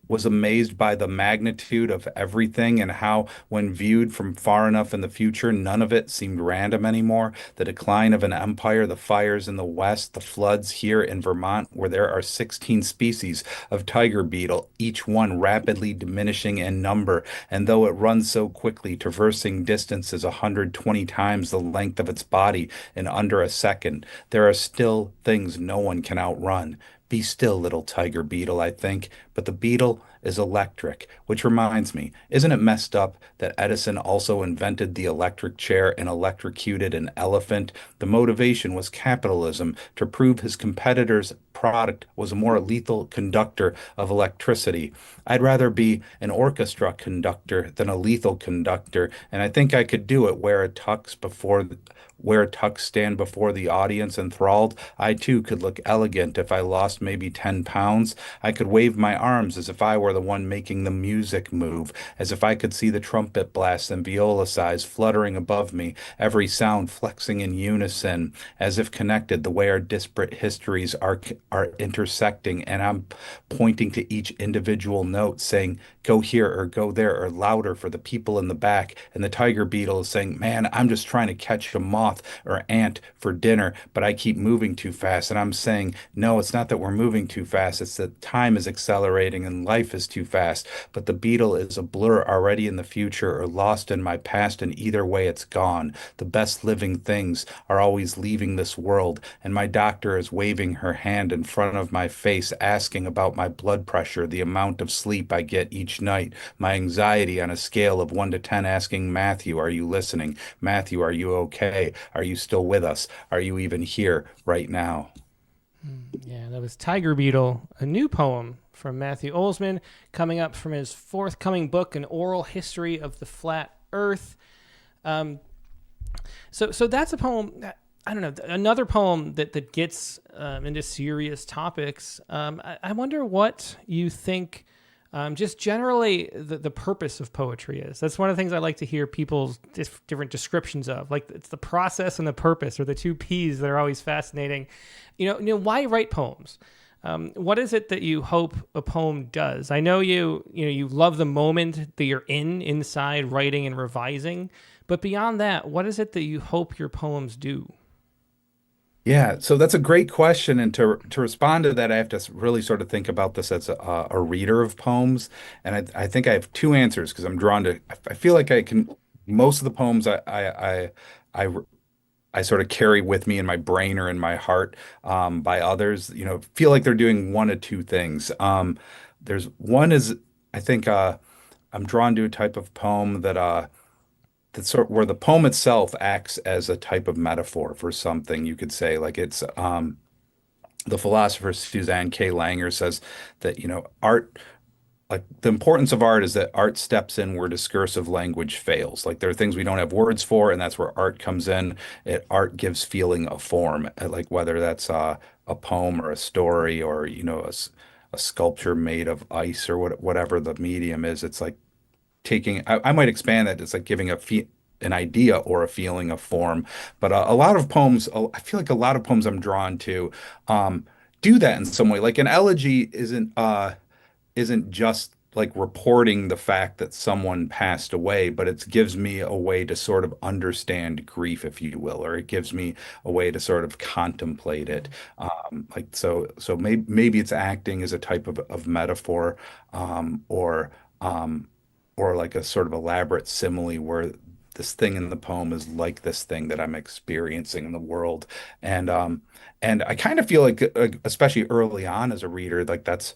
was amazed by the magnitude of everything and how, when viewed from far enough in the future, none of it seemed random anymore. The decline of an empire, the fires in the West, the floods here in Vermont, where there are 16 species of tiger beetle, each one rapidly diminishing in number, and though it runs so quickly, traversing distances 120 times the length of its body in under a second, there are still things no one can outrun. Be still, little tiger beetle, I think. But the beetle is electric, which reminds me, isn't it messed up that Edison also invented the electric chair and electrocuted an elephant? The motivation was capitalism to prove his competitor's product was a more lethal conductor of electricity. I'd rather be an orchestra conductor than a lethal conductor, and I think I could do it wear a tux, stand before the audience enthralled. I too could look elegant if I lost maybe 10 pounds. I could wave my arms as if I were the one making the music move, as if I could see the trumpet blasts and viola sighs fluttering above me, every sound flexing in unison, as if connected the way our disparate histories are intersecting, and I'm pointing to each individual note, saying, go here or go there or louder for the people in the back. And the tiger beetle is saying, man, I'm just trying to catch a moth or ant for dinner, but I keep moving too fast. And I'm saying, no, it's not that we're moving too fast. It's that time is accelerating and life is too fast. But the beetle is a blur already in the future or lost in my past. And either way, it's gone. The best living things are always leaving this world. And my doctor is waving her hand in front of my face, asking about my blood pressure, the amount of sleep I get each night, my anxiety on a scale of 1 to 10, asking Matthew, are you listening? Matthew, are you okay? Are you still with us? Are you even here right now? Yeah, that was Tiger Beetle, a new poem from Matthew Olzmann, coming up from his forthcoming book, An Oral History of the Flat Earth. So that's a poem that, I don't know, another poem that gets into serious topics. I wonder what you think, just generally, the purpose of poetry is. That's one of the things I like to hear people's different descriptions of. Like, it's the process and the purpose, or the two P's that are always fascinating. You know, why write poems? What is it that you hope a poem does? I know you love the moment that you're inside writing and revising, but beyond that, what is it that you hope your poems do? Yeah, so that's a great question, and to respond to that, I have to really sort of think about this as a reader of poems, and I think I have two answers because I'm drawn to. I feel like I can most of the poems I I sort of carry with me in my brain or in my heart by others, feel like they're doing one of two things. There's one is I think I'm drawn to a type of poem that sort where the poem itself acts as a type of metaphor for something. You could say like it's the philosopher Suzanne K. Langer says that art, like the importance of art is that art steps in where discursive language fails. Like there are things we don't have words for, and that's where art comes in. Art gives feeling a form, like whether that's a poem or a story or a sculpture made of ice or whatever the medium is. It's like taking I might expand that. It's like giving an idea or a feeling of form. But a lot of poems, I feel like a lot of poems I'm drawn to do that in some way. Like an elegy isn't just like reporting the fact that someone passed away, but it gives me a way to sort of understand grief, if you will, or it gives me a way to sort of contemplate it. So maybe it's acting as a type of metaphor, or or like a sort of elaborate simile where this thing in the poem is like this thing that I'm experiencing in the world. And and I kind of feel like especially early on as a reader, like that's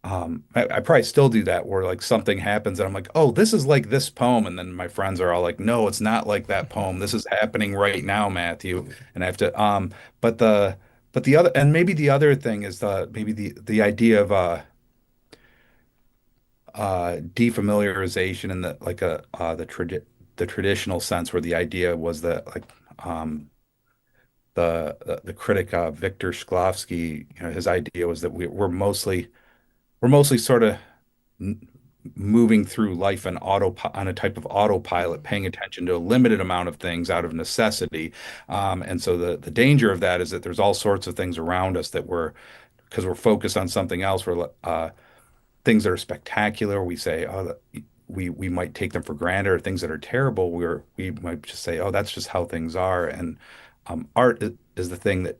I probably still do that where like something happens and I'm like, oh, this is like this poem. And then my friends are all like, no, it's not like that poem. This is happening right now, Matthew. And I have to, but the other, and maybe the other thing is maybe the idea of, defamiliarization in the, like the traditional sense where the idea was that like, the critic, Victor Shklovsky, his idea was that we're mostly sort of moving through life on a type of autopilot, paying attention to a limited amount of things out of necessity. And so the danger of that is that there's all sorts of things around us that because we're focused on something else, we're things that are spectacular. We say, oh, we might take them for granted, or things that are terrible. We might just say, oh, that's just how things are. And art is the thing that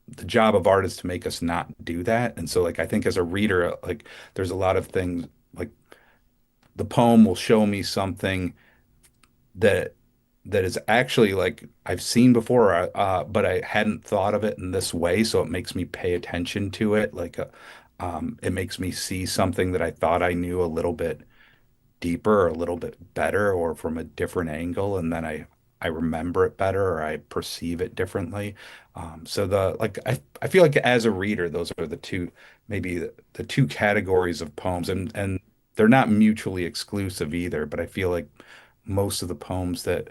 the job of art is to make us not do that. And so like I think as a reader, like there's a lot of things like the poem will show me something that is actually like I've seen before, but I hadn't thought of it in this way. So it makes me pay attention to it. It makes me see something that I thought I knew a little bit deeper or a little bit better or from a different angle, and then I remember it better or I perceive it differently. So I feel like as a reader, those are the two, maybe the two categories of poems, and they're not mutually exclusive either, but I feel like most of the poems that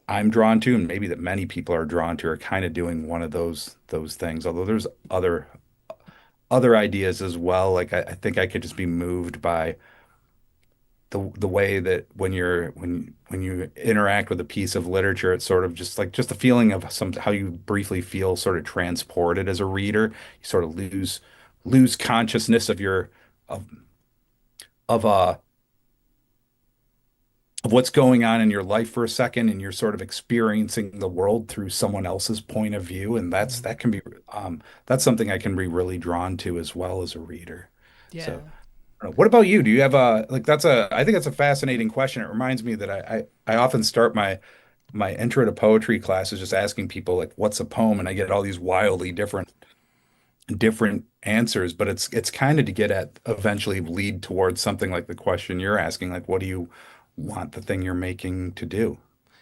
I'm drawn to, and maybe that many people are drawn to, are kind of doing one of those things. Although there's other ideas as well. Like I think I could just be moved by the way that when you interact with a piece of literature, it's sort of just the feeling of how you briefly feel sort of transported as a reader. You sort of lose consciousness of your of of uh of what's going on in your life for a second, and you're sort of experiencing the world through someone else's point of view, and that's something I can be really drawn to as well as a reader. Yeah. So what about you? Do you have a like I think that's a fascinating question. It reminds me that I often start my intro to poetry classes just asking people like what's a poem, and I get all these wildly different answers, but it's kind of to get at eventually lead towards something like the question you're asking, like what do you want the thing you're making to do?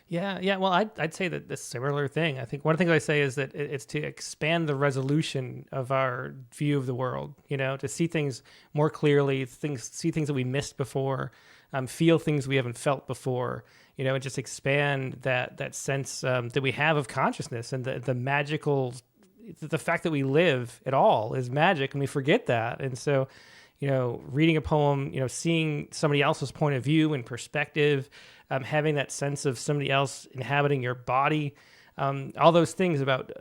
Yeah, yeah. Well, I'd say that the similar thing. I think one of the things I say is that it's to expand the resolution of our view of the world. To see things more clearly, see things that we missed before, feel things we haven't felt before. And just expand that sense that we have of consciousness and the magical, the fact that we live at all is magic, and we forget that. And so, reading a poem, seeing somebody else's point of view and perspective, having that sense of somebody else inhabiting your body, all those things about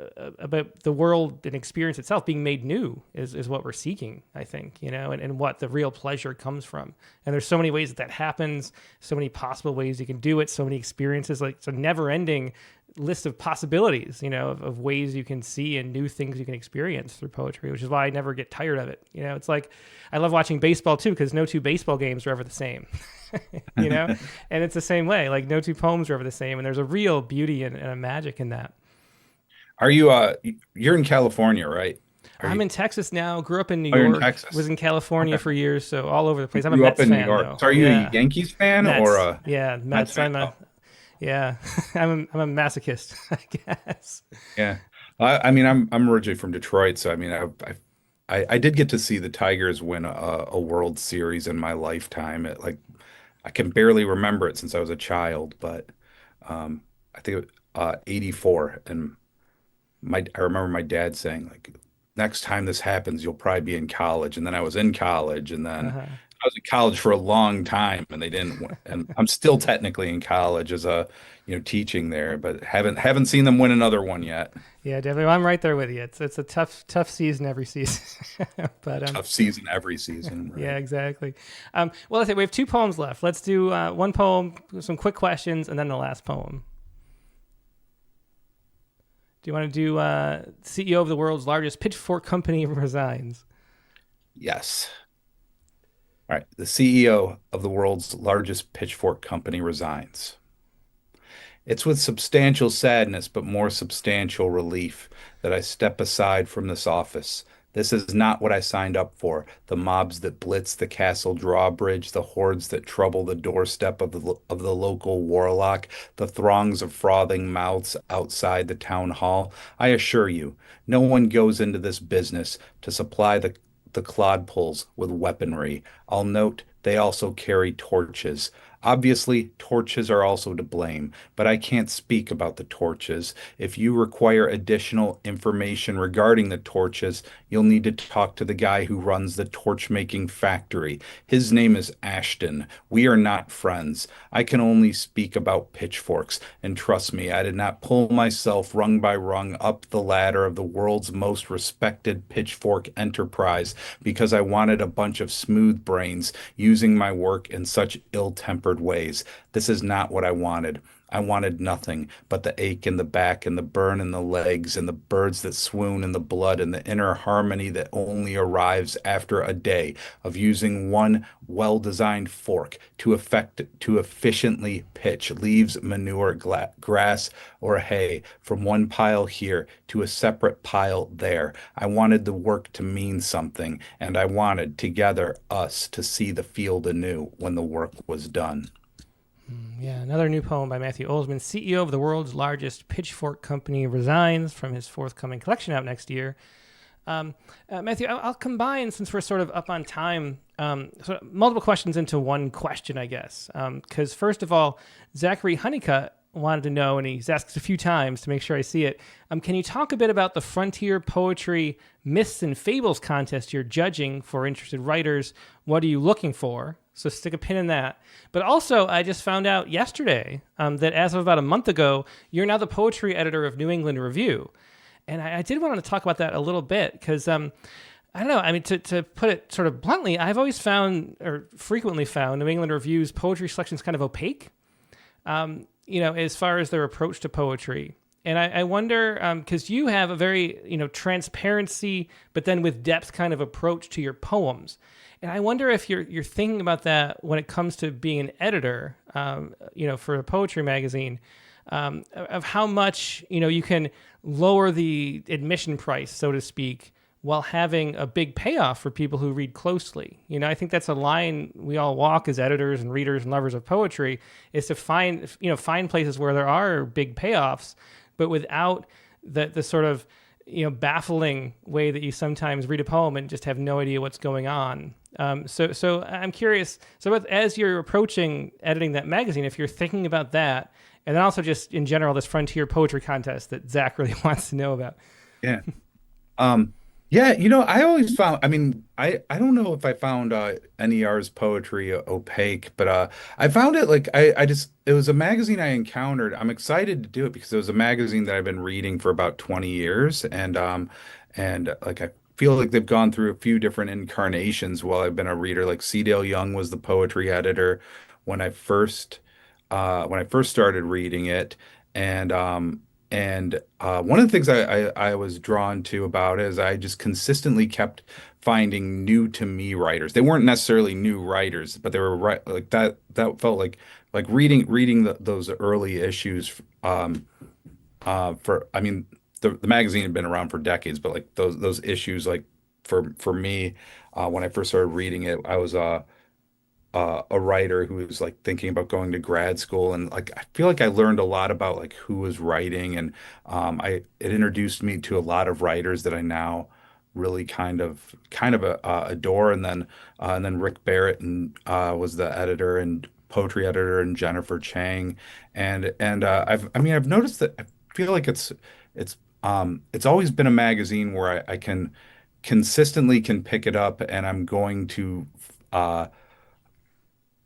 the world and experience itself being made new is what we're seeking, I think, and what the real pleasure comes from. And there's so many ways that happens, so many possible ways you can do it, so many experiences, like it's a never ending list of possibilities, of ways you can see and new things you can experience through poetry, which is why I never get tired of it. It's like, I love watching baseball too, because no two baseball games are ever the same, and it's the same way, like no two poems are ever the same. And there's a real beauty and a magic in that. Are you you're in California, right? I'm in Texas now, grew up in New You're in York, Texas. was in California Okay. for years. So all over the place. I'm a Grew up Mets in New fan York. though. So are you a Yeah. Yankees fan Mets. or a Yeah. Mets Mets. fan? Yeah, I'm a masochist, I guess. Yeah. I mean, I'm originally from Detroit, so I mean, I did get to see the Tigers win a World Series in my lifetime. I can barely remember it since I was a child, but I think 84, and I remember my dad saying like, next time this happens, you'll probably be in college, and then I was in college, and then Uh-huh. I was in college for a long time, and they didn't. And I'm still technically in college as a, teaching there, but haven't seen them win another one yet. Yeah, definitely. Well, I'm right there with you. It's a tough season every season. But Tough season every season, yeah, right? exactly. Well, let's say we have two poems left. Let's do one poem, some quick questions, and then the last poem. Do you want to do CEO of the world's largest pitchfork company resigns? Yes. All right. The CEO of the world's largest pitchfork company resigns. It's with substantial sadness, but more substantial relief, that I step aside from this office. This is not what I signed up for. The mobs that blitz the castle drawbridge, the hordes that trouble the doorstep of the local warlock, the throngs of frothing mouths outside the town hall. I assure you, no one goes into this business to supply the clodpoles with weaponry. I'll note they also carry torches. Obviously, torches are also to blame, but I can't speak about the torches. If you require additional information regarding the torches, you'll need to talk to the guy who runs the torch-making factory. His name is Ashton. We are not friends. I can only speak about pitchforks, and trust me, I did not pull myself rung by rung up the ladder of the world's most respected pitchfork enterprise because I wanted a bunch of smooth brains using my work in such ill-tempered ways. This is not what I wanted. I wanted nothing but the ache in the back and the burn in the legs and the birds that swoon in the blood and the inner harmony that only arrives after a day of using one well-designed fork to efficiently pitch leaves, manure, grass, or hay from one pile here to a separate pile there. I wanted the work to mean something, and I wanted together us to see the field anew when the work was done. Yeah, another new poem by Matthew Olzmann, CEO of the world's largest pitchfork company, resigns from his forthcoming collection out next year. Matthew, I'll combine, since we're sort of up on time, multiple questions into one question, I guess. Because first of all, Zachary Honeycutt wanted to know, and he's asked a few times to make sure I see it. Can you talk a bit about the Frontier Poetry Myths and Fables contest you're judging for interested writers? What are you looking for? So stick a pin in that. But also, I just found out yesterday that as of about a month ago, you're now the poetry editor of New England Review. And I did want to talk about that a little bit because, I don't know, I mean, to put it sort of bluntly, I've always found, or frequently found, New England Review's poetry selections kind of opaque, as far as their approach to poetry. And I wonder, because you have a very, transparency, but then with depth kind of approach to your poems. And I wonder if you're thinking about that when it comes to being an editor, for a poetry magazine, of how much, you can lower the admission price, so to speak, while having a big payoff for people who read closely. I think that's a line we all walk as editors and readers and lovers of poetry, is to find places where there are big payoffs, but without the sort of, baffling way that you sometimes read a poem and just have no idea what's going on. So I'm curious. So as you're approaching editing that magazine, if you're thinking about that, and then also just in general, this Frontier Poetry Contest that Zach really wants to know about. Yeah. Yeah, I always found, I mean, I don't know if I found NER's poetry opaque, but I found it like it was a magazine I encountered. I'm excited to do it because it was a magazine that I've been reading for about 20 years and like I feel like they've gone through a few different incarnations while I've been a reader. Like C. Dale Young was the poetry editor when I first started reading it, and one of the things I was drawn to about it is I just consistently kept finding new to me writers. They weren't necessarily new writers, but they were right like that. That felt like reading those early issues. For I mean, the magazine had been around for decades, but like those issues, like for me, when I first started reading it, I was a writer who was like thinking about going to grad school, and like I feel like I learned a lot about like who was writing, and it introduced me to a lot of writers that I now really kind of adore. And then Rick Barrett and was the editor and poetry editor, and Jennifer Chang, and I've noticed that I feel like it's always been a magazine where I can consistently can pick it up, and I'm going to uh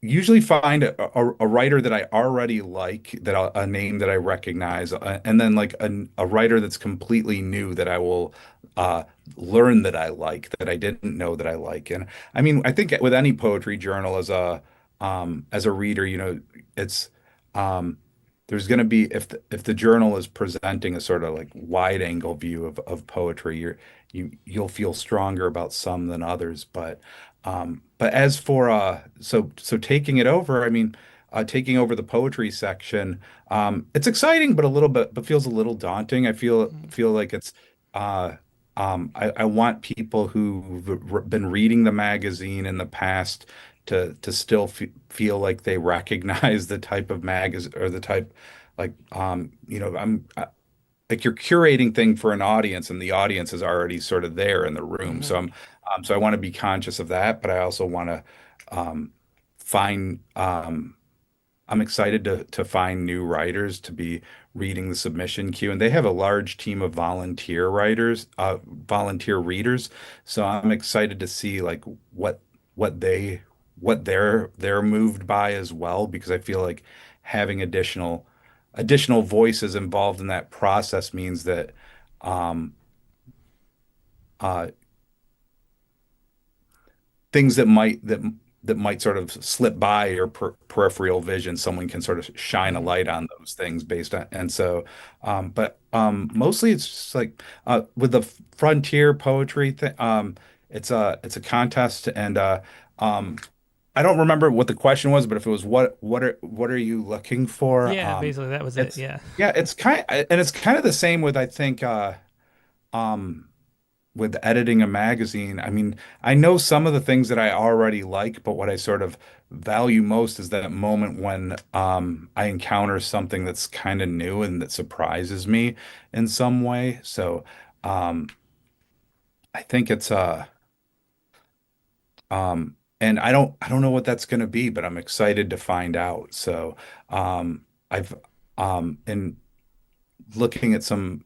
usually find a writer that I already like, a name that I recognize, and then like a writer that's completely new that I will uh, learn that I like, that I didn't know that I like. And I mean, I think with any poetry journal as a reader, it's um, there's going to be, if the journal is presenting a sort of like wide angle view of poetry, you'll feel stronger about some than others. But as for so taking it over, I mean, taking over the poetry section, it's exciting, but feels a little daunting. Feel like it's uh, I want people who've been reading the magazine in the past to still f feel like they recognize the type of magazine or the type, like, like you're curating thing for an audience, and the audience is already sort of there in the room. Hmm. So I want to be conscious of that, but I also want to find I'm excited to find new writers to be reading the submission queue, and they have a large team of volunteer readers. So I'm excited to see like what they they're moved by as well, because I feel like having additional voices involved in that process means that um, uh, things that might sort of slip by your peripheral vision, someone can sort of shine a Hmm. light on those things based on, and so, but mostly it's just like with the frontier poetry thing, it's a contest, and um, I don't remember what the question was, but if it was what are you looking for? Yeah, basically that was it. It's Yeah. yeah, it's kind of the same with, I think, um with editing a magazine. I mean, I know some of the things that I already like, but what I sort of value most is that moment when I encounter something that's kind of new and that surprises me in some way. So um, I think it's and I don't know what that's going to be, but I'm excited to find out. So I've in looking at some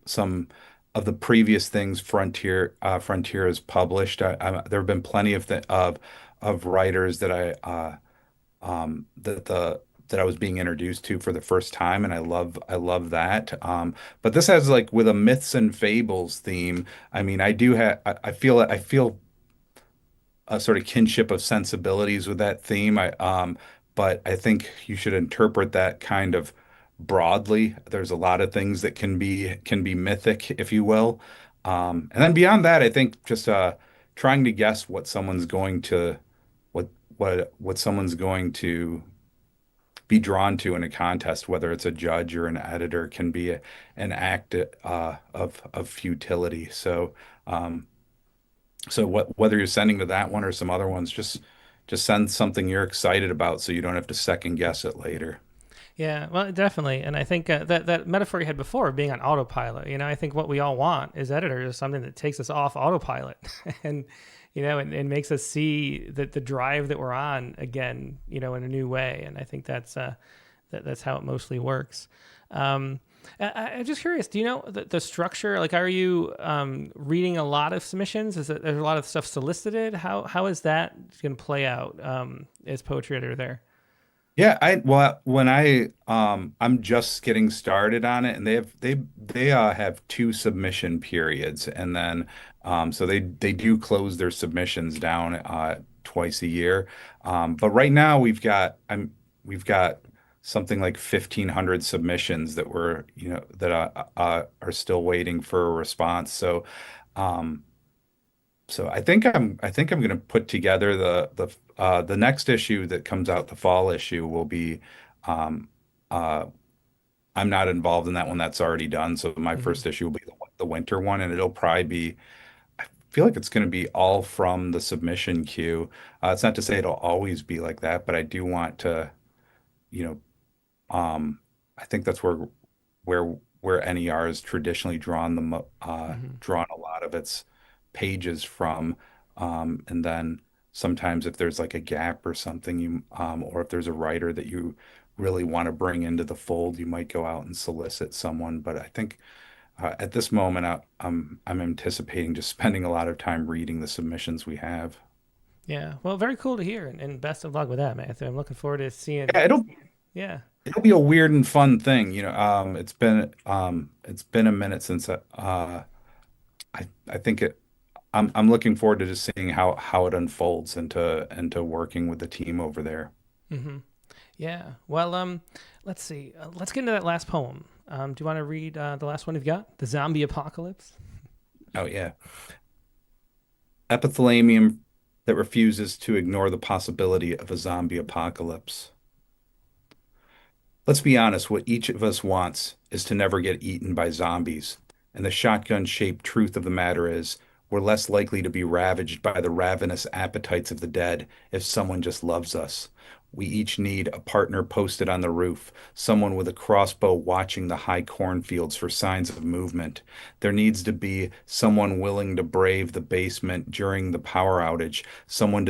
of the previous things Frontier has published. There have been plenty of writers that I was being introduced to for the first time, and I love that. But this has, like, with a myths and fables theme. I mean, I feel a sort of kinship of sensibilities with that theme. But I think you should interpret that kind of broadly. There's a lot of things that can be mythic, if you will. And then beyond that, I think just trying to guess what what someone's going to be drawn to in a contest, whether it's a judge or an editor, can be an act of futility. So whether you're sending to that one or some other ones, just send something you're excited about so you don't have to second guess it later. Yeah, well, definitely, and I think that metaphor you had before of being on autopilot. I think what we all want as editors is something that takes us off autopilot, and and makes us see the drive that we're on again, in a new way. And I think that's how it mostly works. Um, I'm just curious. Do you know the structure? Like, are you reading a lot of submissions? There's a lot of stuff solicited? How is that going to play out as poetry editor there? Yeah, I'm just getting started on it, and they have two submission periods, and then so they do close their submissions down twice a year. But right now we've got something like 1,500 submissions that are still waiting for a response. Um, so I think I'm going to put together the next issue that comes out. The fall issue will be um, uh, I'm not involved in that one. That's already done. So my Hmm. first issue will be the winter one, and it'll probably be, I feel like it's going to be all from the submission queue. It's not to say it'll always be like that, but I do want to, you know, I think that's where NER has traditionally Hmm. drawn a lot of its pages from. And then sometimes if there's like a gap or something, or if there's a writer that you really want to bring into the fold, you might go out and solicit someone. But I think at this moment, I'm anticipating just spending a lot of time reading the submissions we have. Yeah. Well, very cool to hear, and best of luck with that, Matthew. I'm looking forward to seeing. Yeah, Yeah. it'll be a weird and fun thing. It's been a minute since I think I'm looking forward to just seeing how it unfolds into working with the team over there. Mm-hmm. Yeah. Well, let's see. Let's get into that last poem. Do you want to read the last one you've got? The Zombie Apocalypse? Oh yeah. Epithalamium that refuses to ignore the possibility of a zombie apocalypse. Let's be honest, what each of us wants is to never get eaten by zombies. And the shotgun-shaped truth of the matter is, we're less likely to be ravaged by the ravenous appetites of the dead if someone just loves us. We each need a partner posted on the roof, someone with a crossbow watching the high cornfields for signs of movement. There needs to be someone willing to brave the basement during the power outage, someone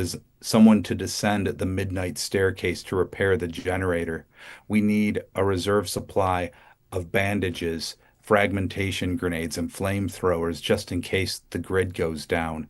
to descend the midnight staircase to repair the generator. We need a reserve supply of bandages, fragmentation grenades, and flamethrowers just in case the grid goes down.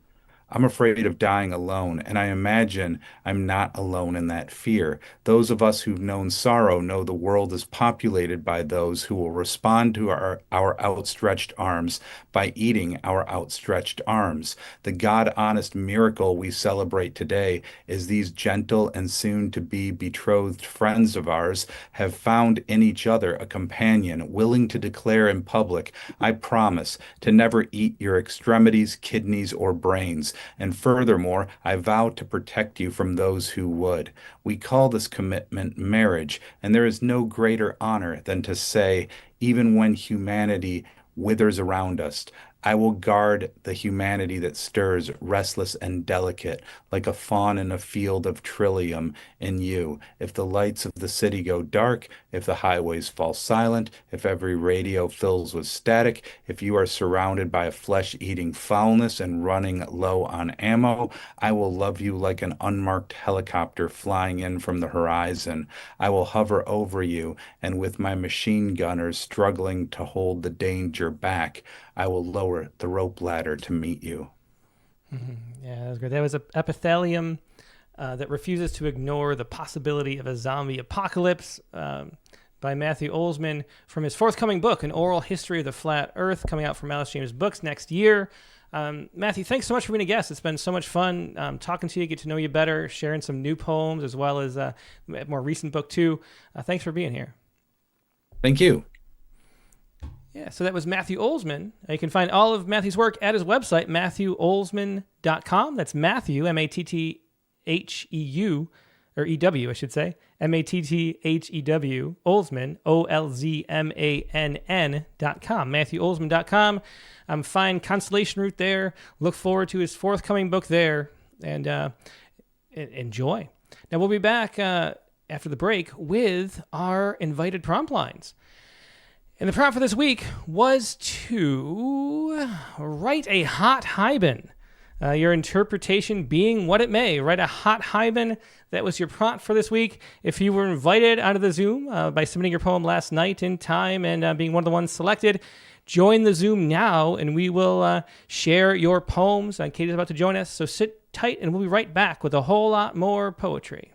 I'm afraid of dying alone, and I imagine I'm not alone in that fear. Those of us who've known sorrow know the world is populated by those who will respond to our outstretched arms by eating our outstretched arms. The God-honest miracle we celebrate today is these gentle and soon-to-be betrothed friends of ours have found in each other a companion willing to declare in public, I promise to never eat your extremities, kidneys, or brains. And furthermore, I vow to protect you from those who would. We call this commitment marriage, and there is no greater honor than to say, even when humanity withers around us, I will guard the humanity that stirs, restless and delicate, like a fawn in a field of trillium in you. If the lights of the city go dark, if the highways fall silent, if every radio fills with static, if you are surrounded by a flesh-eating foulness and running low on ammo, I will love you like an unmarked helicopter flying in from the horizon. I will hover over you, and with my machine gunners struggling to hold the danger back, I will lower the rope ladder to meet you. Mm-hmm. Yeah, that was great. That was an epithelium that refuses to ignore the possibility of a zombie apocalypse by Matthew Olzmann from his forthcoming book, An Oral History of the Flat Earth, coming out from Alice James Books next year. Matthew, thanks so much for being a guest. It's been so much fun talking to you, get to know you better, sharing some new poems as well as a more recent book too. Thanks for being here. Thank you. Yeah, so that was Matthew Olzmann. You can find all of Matthew's work at his website, MatthewOlzmann.com. That's Matthew, M-A-T-T-H-E-U, or E-W, I should say, M-A-T-T-H-E-W, Olzmann, O-L-Z-M-A-N-N.com, MatthewOlzmann.com. Find Constellation Route there. Look forward to his forthcoming book there, and enjoy. Now, we'll be back after the break with our invited prompt lines. And the prompt for this week was to write a hot hyben. Your interpretation being what it may. Write a hot hyben. That was your prompt for this week. If you were invited onto the Zoom by submitting your poem last night in time and being one of the ones selected, join the Zoom now and we will share your poems. Katie's about to join us, so sit tight and we'll be right back with a whole lot more poetry.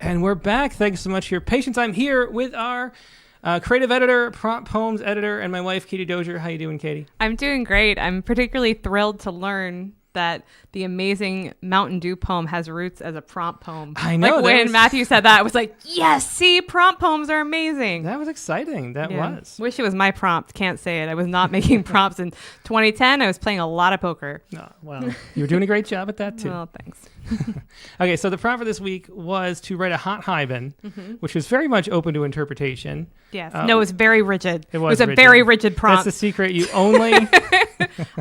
And we're back. Thanks so much for your patience. I'm here with our creative editor, prompt poems editor, and my wife, Katie Dozier. How you doing, Katie? I'm doing great. I'm particularly thrilled to learn that the amazing Mountain Dew poem has roots as a prompt poem. I know. Like when Matthew said that, I was like, yes, see, prompt poems are amazing. That was exciting. That was. Wish it was my prompt. Can't say it. I was not making prompts in 2010. I was playing a lot of poker. Oh, well, you were doing a great job at that, too. Well, thanks. Okay, so the prompt for this week was to write a hot Hyben, which was very much open to interpretation. Yes. No, it was very rigid. It was a rigid. very rigid prompt. That's the secret. You only...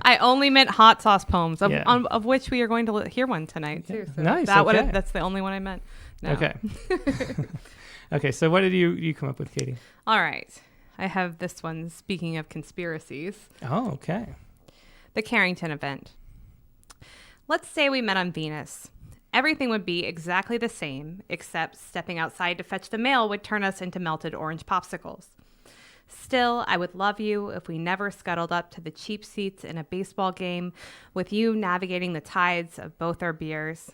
I only meant hot sauce poems, of which we are going to hear one tonight, too. So nice. That's the only one I meant. No. Okay. Okay, so what did you come up with, Katie? All right. I have this one, speaking of conspiracies. Oh, okay. The Carrington event. Let's say we met on Venus. Everything would be exactly the same, except stepping outside to fetch the mail would turn us into melted orange popsicles. Still, I would love you if we never scuttled up to the cheap seats in a baseball game with you navigating the tides of both our beers.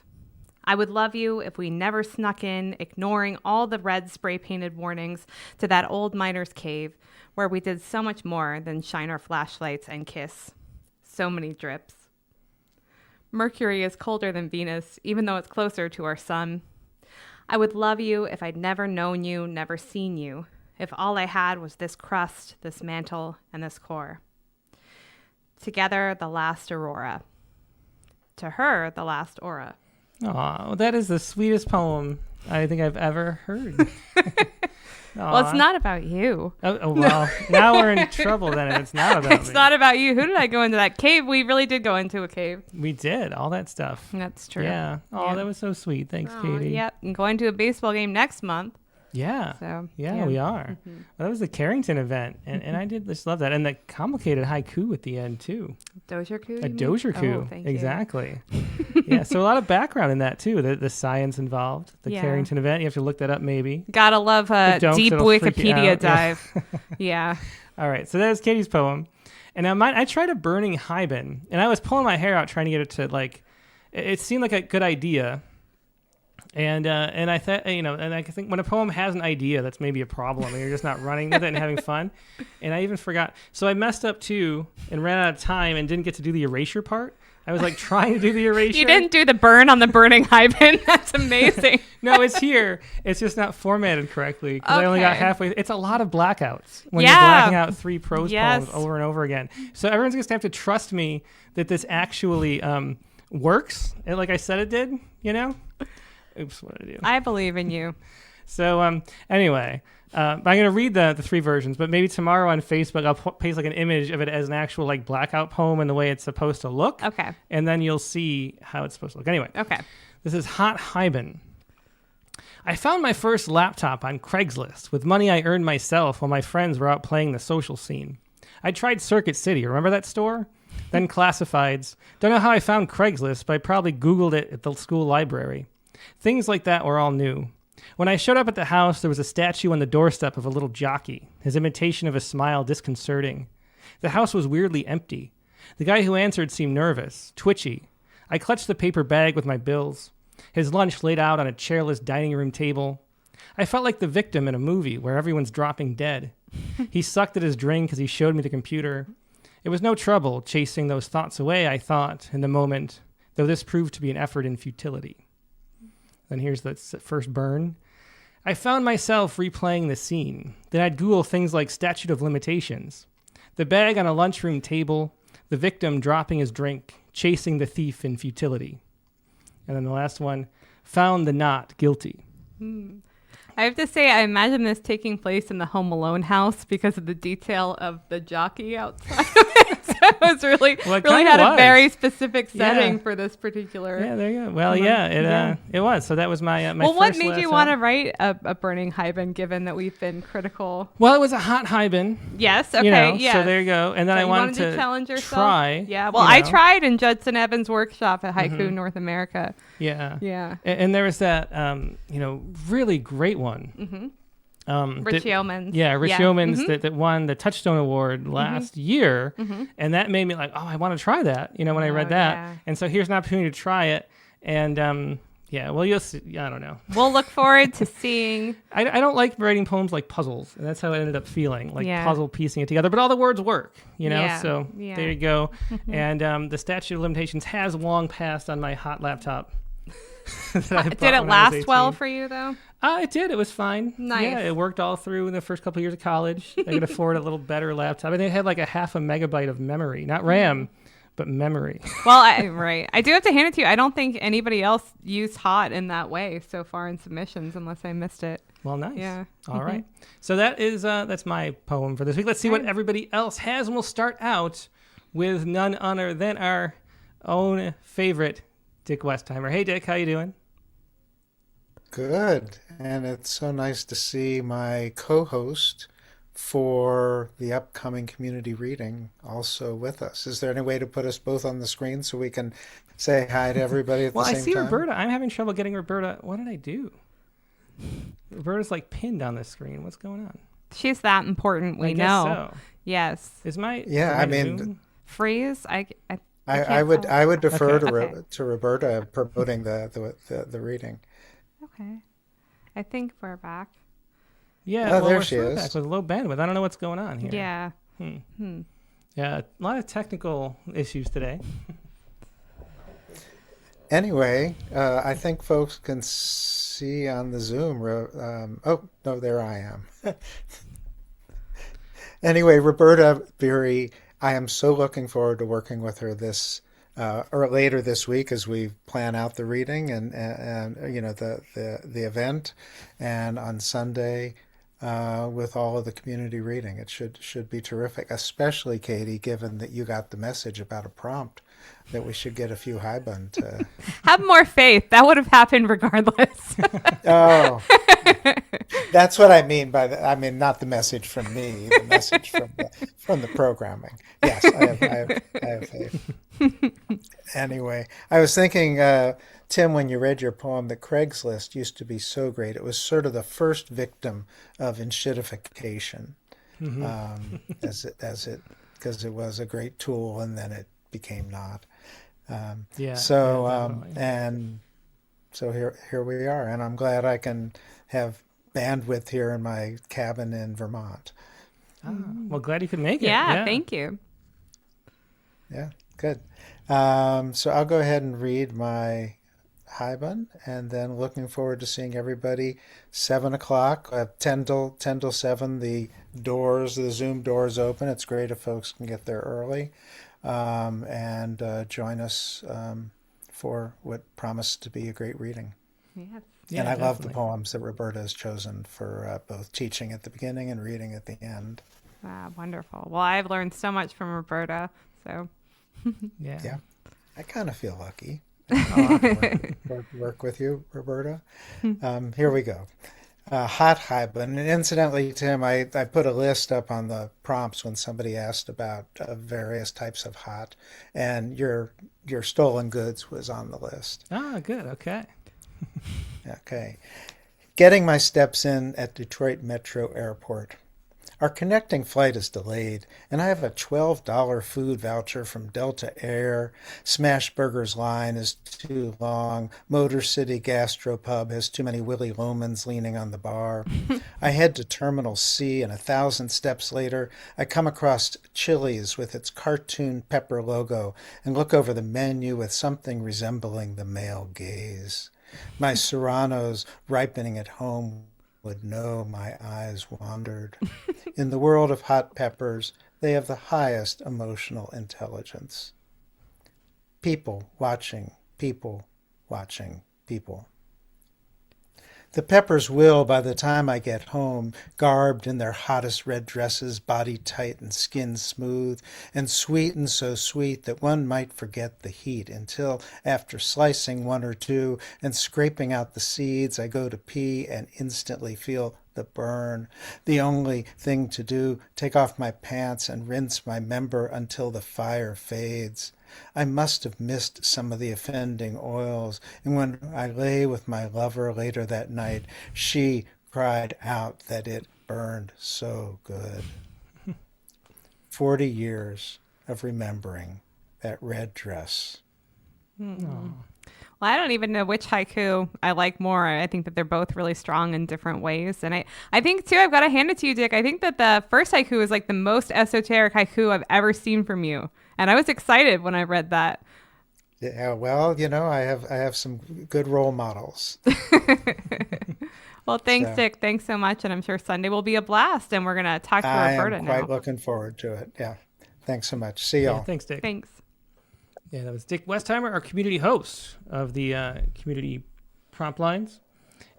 I would love you if we never snuck in, ignoring all the red spray-painted warnings, to that old miner's cave where we did so much more than shine our flashlights and kiss. So many drips. Mercury is colder than Venus, even though it's closer to our sun. I would love you if I'd never known you, never seen you, if all I had was this crust, this mantle, and this core. Together, the last aurora. To her, the last aura. Oh, that is the sweetest poem I think I've ever heard. Well, it's not about you. Oh well, now we're in trouble then. It's not about It's me. not about you. Who did I go into that cave? We really did go into a cave. We did all that stuff. That's true. Yeah. Oh, Yeah. that was so sweet. Thanks, Katie. Yep. And going to a baseball game next month. Yeah. So Yeah, we are. Mm-hmm. Well, that was the Carrington event, and I did just love that, and the complicated haiku at the end too. Dozier coup? A Dozier coup, thank exactly. Yeah, so a lot of background in that too. The science involved, the Yeah. Carrington event. You have to look that up, maybe. Gotta love a Don't, 'cause deep it'll freak you Wikipedia out. dive. Yeah. All right, so that is Katie's poem, and now mine. I tried a burning Hyben, and I was pulling my hair out trying to get it to like. It seemed like a good idea. And I thought, and I think when a poem has an idea, that's maybe a problem, and you're just not running with it and having fun. And I even forgot. So I messed up too and ran out of time and didn't get to do the erasure part. I was like trying to do the erasure. You didn't do the burn on the burning Hyben. That's amazing. No, it's here. It's just not formatted correctly because I only got Okay. halfway. It's a lot of blackouts when you're Yeah. blacking out 3 prose Yes. poems over and over again. So everyone's going to have to trust me that this actually works, like I said it did, Oops, what did I do? I believe in you. So anyway, I'm going to read the 3 versions, but maybe tomorrow on Facebook I'll paste like an image of it as an actual like blackout poem and the way it's supposed to look. Okay. And then you'll see how it's supposed to look. Anyway. Okay. This is Hot Hyben. I found my first laptop on Craigslist with money I earned myself while my friends were out playing the social scene. I tried Circuit City. Remember that store? Then Classifieds. Don't know how I found Craigslist, but I probably Googled it at the school library. Things like that were all new. When I showed up at the house, there was a statue on the doorstep of a little jockey, his imitation of a smile disconcerting. The house was weirdly empty. The guy who answered seemed nervous, twitchy. I clutched the paper bag with my bills. His lunch laid out on a chairless dining room table. I felt like the victim in a movie where everyone's dropping dead. He sucked at his drink as he showed me the computer. It was no trouble chasing those thoughts away, I thought, in the moment, though this proved to be an effort in futility. Then here's the first burn. I found myself replaying the scene. Then I'd Google things like statute of limitations. The bag on a lunchroom table, the victim dropping his drink, chasing the thief in futility. And then the last one, found the not guilty. I have to say, I imagine this taking place in the Home Alone house because of the detail of the jockey outside of it. So it was really had a very specific setting for this particular. Yeah, there you go. Well, it was. So that was my my Well, what first made you want to write a burning Hyben, given that we've been critical? Well, it was a hot Hyben. Yes. Okay. Yeah. So there you go. And then So I you wanted to challenge yourself. try. Yeah. Well, I tried in Judson Evans' workshop at Haiku North America. Yeah. Yeah. And there was that really great one. Mm-hmm. Rich Rich Yeoman's. Yeoman's that won the Touchstone Award last year, and that made me like, oh, I want to try that. When I read that, and so here's an opportunity to try it, and Yeah, well, you'll see. I don't know. We'll look forward to seeing. I don't like writing poems like puzzles, and that's how I ended up feeling, like Yeah. puzzle piecing it together. But all the words work, Yeah, so yeah. there you go. And the statute of limitations has long passed on my hot laptop. that I bought Did it when I was last well 18. for you, though? It did. It was fine. Nice. Yeah, it worked all through in the first couple of years of college. I could afford a little better laptop. I think it had like a half a megabyte of memory, not RAM, but memory. Well, right. I do have to hand it to you. I don't think anybody else used hot in that way so far in submissions, unless I missed it. Well, nice. Yeah. All right. So that's my poem for this week. Let's see what everybody else has, and we'll start out with none other than our own favorite Dick Westheimer. Hey, Dick, how you doing? Good. And it's so nice to see my co-host for the upcoming community reading also with us. Is there any way to put us both on the screen so we can say hi to everybody at Well, the I same see time? Roberta. I'm having trouble getting Roberta. What did I do? Roberta's like pinned on the screen. What's going on? She's that important. We I guess know. so. Yes. Is my Yeah, I mean, Zoom? Freeze. I I would defer Okay. to Roberta promoting the reading. Okay. I think we're back. Yeah, Oh, well, there we're she sort of is. back with low bandwidth. I don't know what's going on here. Yeah. Yeah, a lot of technical issues today. Anyway, I think folks can see on the Zoom. Oh, no, there I am. Anyway, Roberta Beery, I am so looking forward to working with her or later this week as we plan out the reading and the event, and on Sunday with all of the community reading. It should be terrific, especially Katie, given that you got the message about a prompt that we should get a few Haibun to. Have more faith. That would have happened regardless. Oh, that's what I mean by that. I mean, not the message from me, the message from the programming. Yes, I have faith. Anyway, I was thinking, Tim, when you read your poem, that Craigslist used to be so great. It was sort of the first victim of enshittification, because it was a great tool, and then it became not. Definitely. And so here we are, and I'm glad I can have bandwidth here in my cabin in Vermont. Well, glad you could make it. Yeah, thank you. Yeah, good. So I'll go ahead and read my Haibun, and then looking forward to seeing everybody 7 o'clock, 10 till 7. The Zoom doors open. It's great if folks can get there early, and join us for what promised to be a great reading. Yeah. And I love the definitely. poems that Roberta has chosen for both teaching at the beginning and reading at the end. Wonderful. Well, I've learned so much from Roberta. So Yeah, I kind of feel lucky. Work with you, Roberta. Here we go. Hot Haibun. And incidentally, Tim, I put a list up on the prompts when somebody asked about various types of hot, and your stolen goods was on the list. Good. Okay. Okay. Getting my steps in at Detroit Metro Airport. Our connecting flight is delayed, and I have a $12 food voucher from Delta Air. Smashburger's line is too long. Motor City Gastropub has too many Willy Lomans leaning on the bar. I head to Terminal C, and 1,000 steps later, I come across Chili's with its cartoon pepper logo and look over the menu with something resembling the male gaze. My Serranos ripening at home would know my eyes wandered. In the world of hot peppers, they have the highest emotional intelligence. People watching, people watching, people. The peppers will, by the time I get home, garbed in their hottest red dresses, body tight and skin smooth, and sweet and so sweet that one might forget the heat until, after slicing one or two and scraping out the seeds, I go to pee and instantly feel the burn. The only thing to do, take off my pants and rinse my member until the fire fades. I must have missed some of the offending oils, and when I lay with my lover later that night, she cried out that it burned so good. 40 years of remembering that red dress. Well, Well, I don't even know which haiku I like more. I think that they're both really strong in different ways. And I think, too, I've got to hand it to you, Dick. I think that the first haiku is like the most esoteric haiku I've ever seen from you. And I was excited when I read that. Yeah, well, I have some good role models. Well, thanks, So Dick. Thanks so much. And I'm sure Sunday will be a blast. And we're going to talk to I Roberta am quite now. looking forward to it. Yeah. Thanks so much. See Yeah, y'all. thanks, Dick. Thanks. Yeah, that was Dick Westheimer, our community host of the community prompt lines.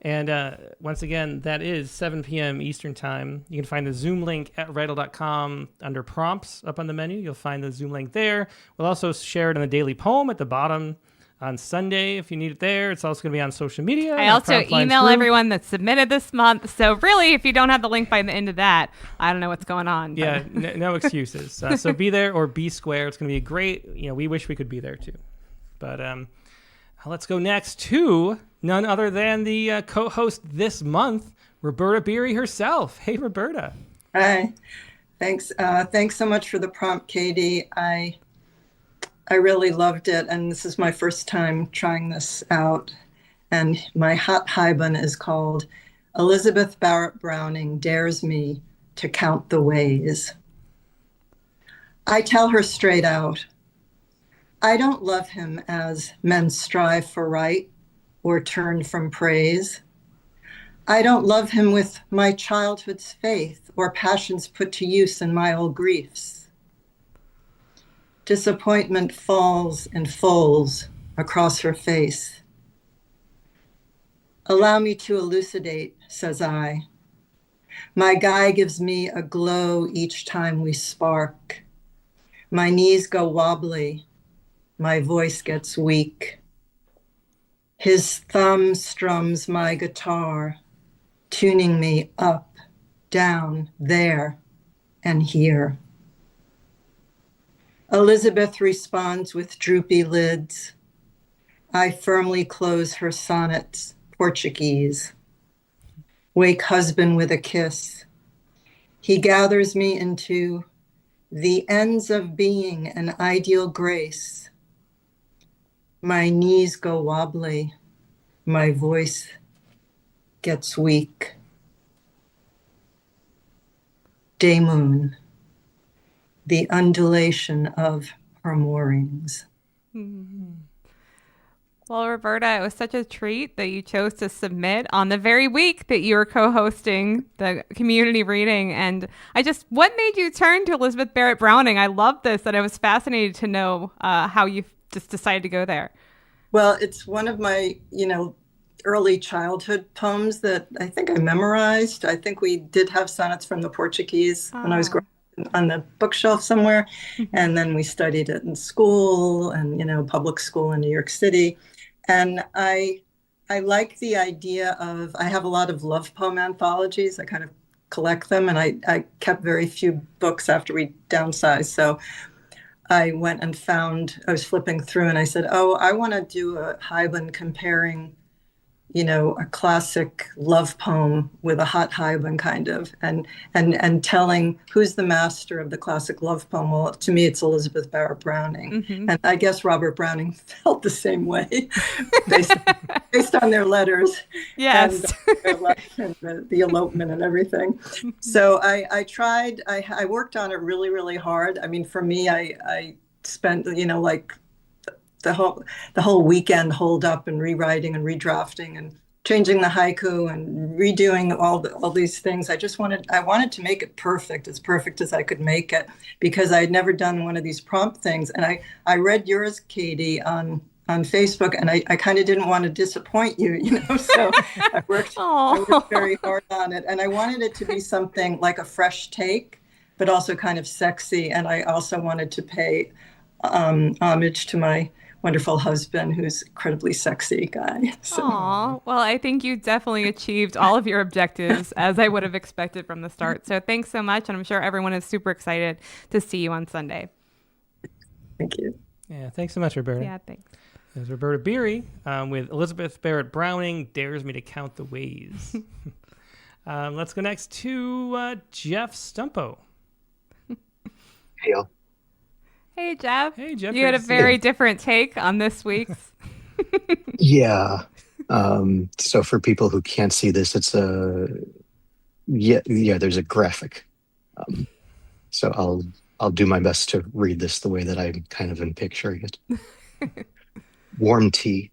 And once again, that is 7 p.m. Eastern Time. You can find the Zoom link at Rattle.com under prompts up on the menu. You'll find the Zoom link there. We'll also share it in the daily poem at the bottom on Sunday if you need it there. It's also going to be on social media. I also email everyone that submitted this month. So really, if you don't have the link by the end of that, I don't know what's going on. Yeah, no excuses. So be there or be square. It's going to be a great, we wish we could be there too. But let's go next to none other than the co-host this month, Roberta Beery herself. Hey, Roberta. Hi. Thanks. Thanks so much for the prompt, Katie. I really loved it, and this is my first time trying this out. And my hot haibun is called Elizabeth Barrett Browning Dares Me to Count the Ways. I tell her straight out, I don't love him as men strive for right or turn from praise. I don't love him with my childhood's faith or passions put to use in my old griefs. Disappointment falls and folds across her face. Allow me to elucidate, says I. My guy gives me a glow each time we spark. My knees go wobbly. My voice gets weak. His thumb strums my guitar, tuning me up, down, there, and here. Elizabeth responds with droopy lids. I firmly close her sonnets, Portuguese. Wake husband with a kiss. He gathers me into the ends of being an ideal grace. My knees go wobbly. My voice gets weak. Day moon. The undulation of her moorings. Well, Roberta, it was such a treat that you chose to submit on the very week that you were co-hosting the community reading. And what made you turn to Elizabeth Barrett Browning? I love this, and I was fascinated to know how you just decided to go there. Well, it's one of my, early childhood poems that I think I memorized. I think we did have sonnets from the Portuguese when I was growing on the bookshelf somewhere. And then we studied it in school and, public school in New York City. And I like the idea of, I have a lot of love poem anthologies. I kind of collect them, and I kept very few books after we downsized. So I went and I was flipping through and I said, I want to do a haibun comparing a classic love poem with a hot haibun kind of, and telling who's the master of the classic love poem. Well, to me, it's Elizabeth Barrett Browning. Mm-hmm. And I guess Robert Browning felt the same way based on their letters. Yes. And their life and the elopement and everything. So I tried, I worked on it really, really hard. I mean, for me, I spent, the whole weekend holed up and rewriting and redrafting and changing the haiku and redoing all these things. I wanted to make it as perfect as I could make it, because I had never done one of these prompt things. And I read yours, Katie, on Facebook, and I kind of didn't want to disappoint you, so I worked very hard on it. And I wanted it to be something like a fresh take, but also kind of sexy. And I also wanted to pay homage to my wonderful husband, who's incredibly sexy guy. So. Aw, well, I think you definitely achieved all of your objectives, as I would have expected from the start. So thanks so much, and I'm sure everyone is super excited to see you on Sunday. Thank you. Yeah, thanks so much, Roberta. Yeah, thanks. There's Roberta Beery with Elizabeth Barrett Browning, Dares Me to Count the Ways. Let's go next to Jeff Stumpo. Hey, y'all. Hey, Jeff. Hey, Jeff. You had a very different take on this week's. Yeah. So for people who can't see this, it's there's a graphic. So I'll do my best to read this the way that I kind of am picturing it. Warm tea.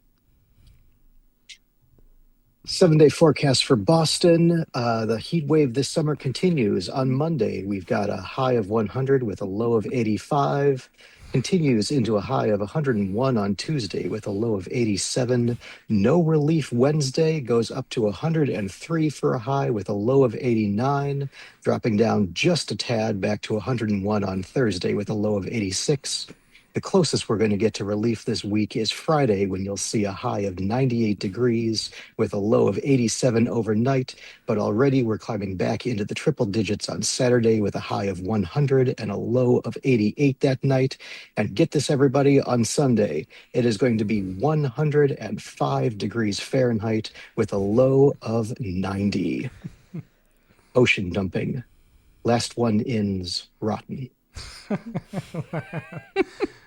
7-day forecast for Boston. The heat wave this summer continues. On Monday, we've got a high of 100 with a low of 85. Continues into a high of 101 on Tuesday with a low of 87. No relief Wednesday, goes up to 103 for a high with a low of 89. Dropping down just a tad back to 101 on Thursday with a low of 86. The closest we're going to get to relief this week is Friday, when you'll see a high of 98 degrees with a low of 87 overnight. But already we're climbing back into the triple digits on Saturday with a high of 100 and a low of 88 that night. And get this, everybody, on Sunday, it is going to be 105 degrees Fahrenheit with a low of 90. Ocean dumping. Last one in's rotten.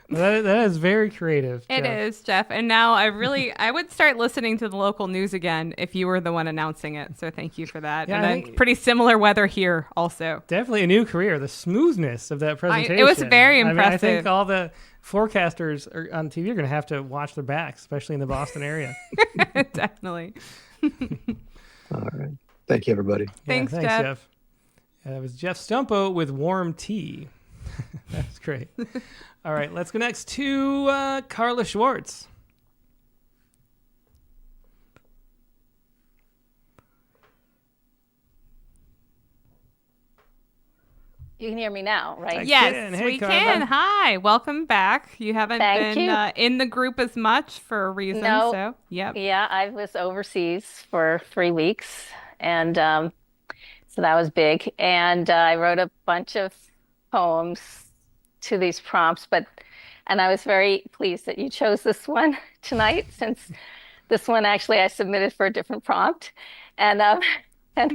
That is very creative. It is, Jeff. And now I would start listening to the local news again if you were the one announcing it. So thank you for that. Yeah, and then pretty similar weather here also. Definitely a new career. The smoothness of that presentation. It was very impressive. I think all the forecasters on TV are going to have to watch their backs, especially in the Boston area. Definitely. All right. Thank you, everybody. Thanks, thanks, Jeff. That was Jeff Stumpo with Warm Tea. That's great. All right, let's go next to Carla Schwartz. You can hear me now, right? Yes, Hey, we Carla. can. Hi, welcome back. You haven't Thank been you. In the group as much for a reason. No. So, yep. Yeah, I was overseas for 3 weeks, and so that was big. And I wrote a bunch of poems to these prompts, and I was very pleased that you chose this one tonight, since this one actually I submitted for a different prompt, and but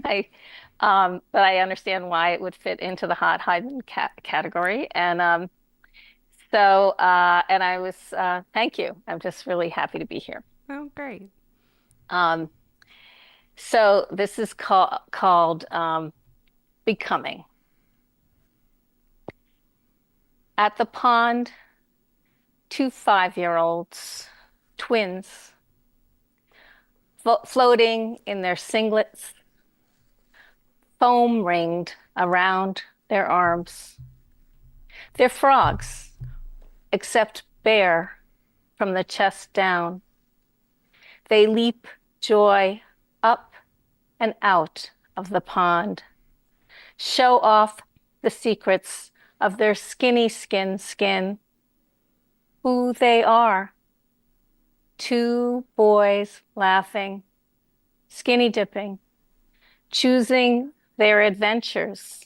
I understand why it would fit into the hot Hyden category, and and I was thank you. I'm just really happy to be here. Oh, great. So this is called Becoming. At the pond, 2 5-year-olds, twins, floating in their singlets, foam ringed around their arms. They're frogs, except bare from the chest down. They leap joy up and out of the pond, show off the secrets of their skinny skin, who they are. 2 boys laughing, skinny dipping, choosing their adventures,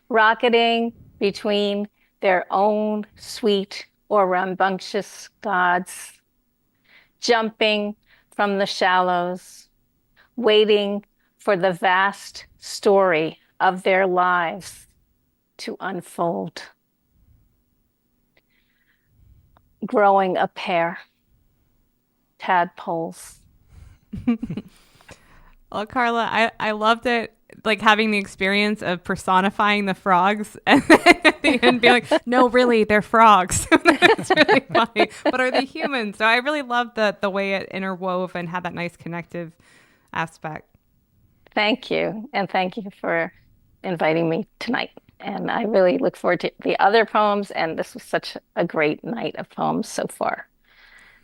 rocketing between their own sweet or rambunctious gods, jumping from the shallows, waiting for the vast story of their lives to unfold. Growing a pair, tadpoles. Well, Carla, I loved it, like having the experience of personifying the frogs and then at the end being like, no, really, they're frogs. That's really funny. But are they humans? So I really loved the way it interwove and had that nice connective aspect. Thank you. And thank you for inviting me tonight. And I really look forward to the other poems. And this was such a great night of poems so far.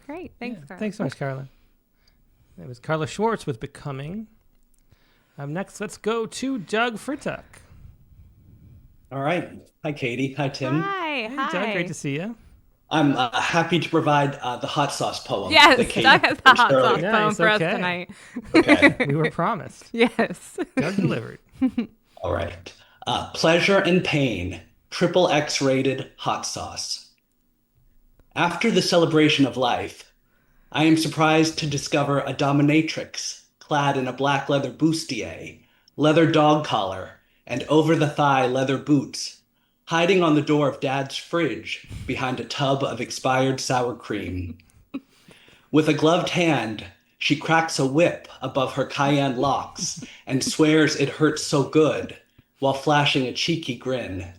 Great. Thanks, Carla. Thanks so much, Carla. That was Carla Schwartz with Becoming. Next, let's go to Doug Frituk. All right. Hi, Katie. Hi, Tim. Hi. Hey, Hi. Doug, great to see you. I'm happy to provide the hot sauce poem. Yes, that Katie Doug has the hot earlier. sauce poem Nice, for us okay. tonight. Okay. We were promised. Yes. Doug delivered. All right. Pleasure and pain, triple X rated hot sauce. After the celebration of life, I am surprised to discover a dominatrix clad in a black leather bustier, leather dog collar, and over-the-thigh leather boots, hiding on the door of Dad's fridge behind a tub of expired sour cream. With a gloved hand, she cracks a whip above her cayenne locks and swears it hurts so good while flashing a cheeky grin.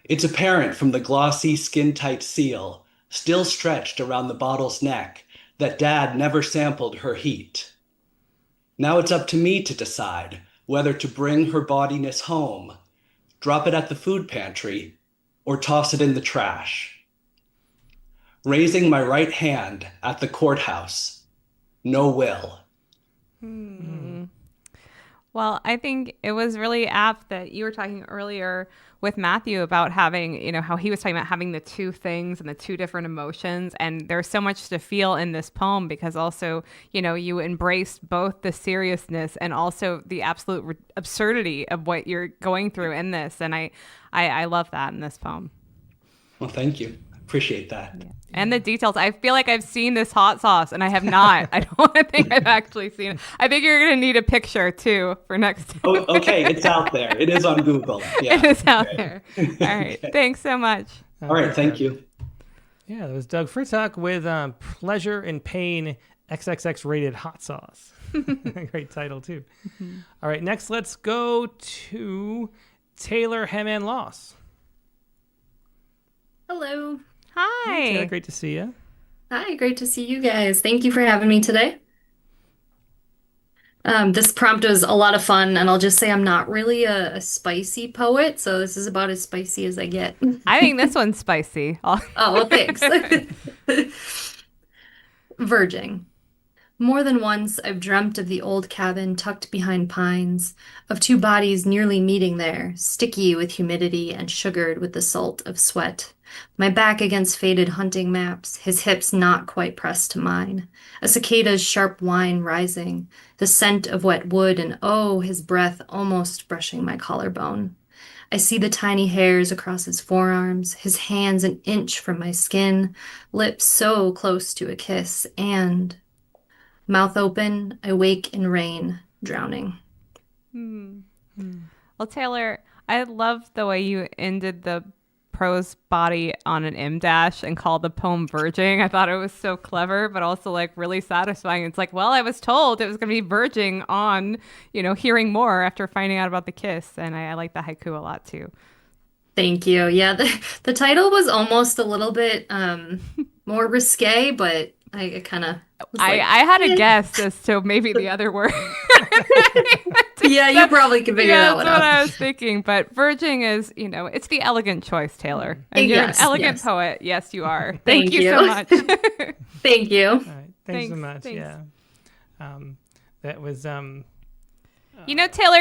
It's apparent from the glossy, skin-tight seal still stretched around the bottle's neck that Dad never sampled her heat. Now it's up to me to decide whether to bring her bodiness home, drop it at the food pantry, or toss it in the trash. Raising my right hand at the courthouse, no will. Well, I think it was really apt that you were talking earlier with Matthew about having, how he was talking about having the two things and the two different emotions. And there's so much to feel in this poem because also, you embraced both the seriousness and also the absolute absurdity of what you're going through in this. And I love that in this poem. Well, thank you. Appreciate that. Yeah. And the details. I feel like I've seen this hot sauce, and I have not. I don't think I've actually seen it. I think you're going to need a picture, too, for next time. Oh, okay. It's out there. It is on Google. Yeah. It is out there. All right. Okay. Thanks so much. All right. Thank you. Yeah, that was Doug Fritzak with Pleasure and Pain XXX Rated Hot Sauce. Great title, too. Mm-hmm. All right. Next, let's go to Taylor Hammond Loss. Hello. Hi. Hey, Taylor, great to see you. Hi, great to see you guys. Thank you for having me today. This prompt was a lot of fun, and I'll just say I'm not really a spicy poet, so this is about as spicy as I get. I think this one's spicy. Oh, well, thanks. Verging. More than once, I've dreamt of the old cabin tucked behind pines, of two bodies nearly meeting there, sticky with humidity and sugared with the salt of sweat. My back against faded hunting maps, his hips not quite pressed to mine, a cicada's sharp whine rising, the scent of wet wood, and oh, his breath almost brushing my collarbone. I see the tiny hairs across his forearms, his hands an inch from my skin, lips so close to a kiss, and mouth open, I wake in rain, drowning. Well, Taylor, I love the way you ended the prose body on an M dash and called the poem verging. I thought it was so clever, but also like really satisfying. It's like, well, I was told it was going to be verging on, hearing more after finding out about the kiss. And I like the haiku a lot too. Thank you. Yeah, the title was almost a little bit more risque, but I kind of I had a guess as to maybe the other word. Yeah, you probably can figure that one out. That's what I was thinking. But verging is, it's the elegant choice, Taylor. And you're an elegant poet. Yes, you are. Thank you so much. Thank you. All right. Thanks so much. Thanks. Yeah. That was Taylor,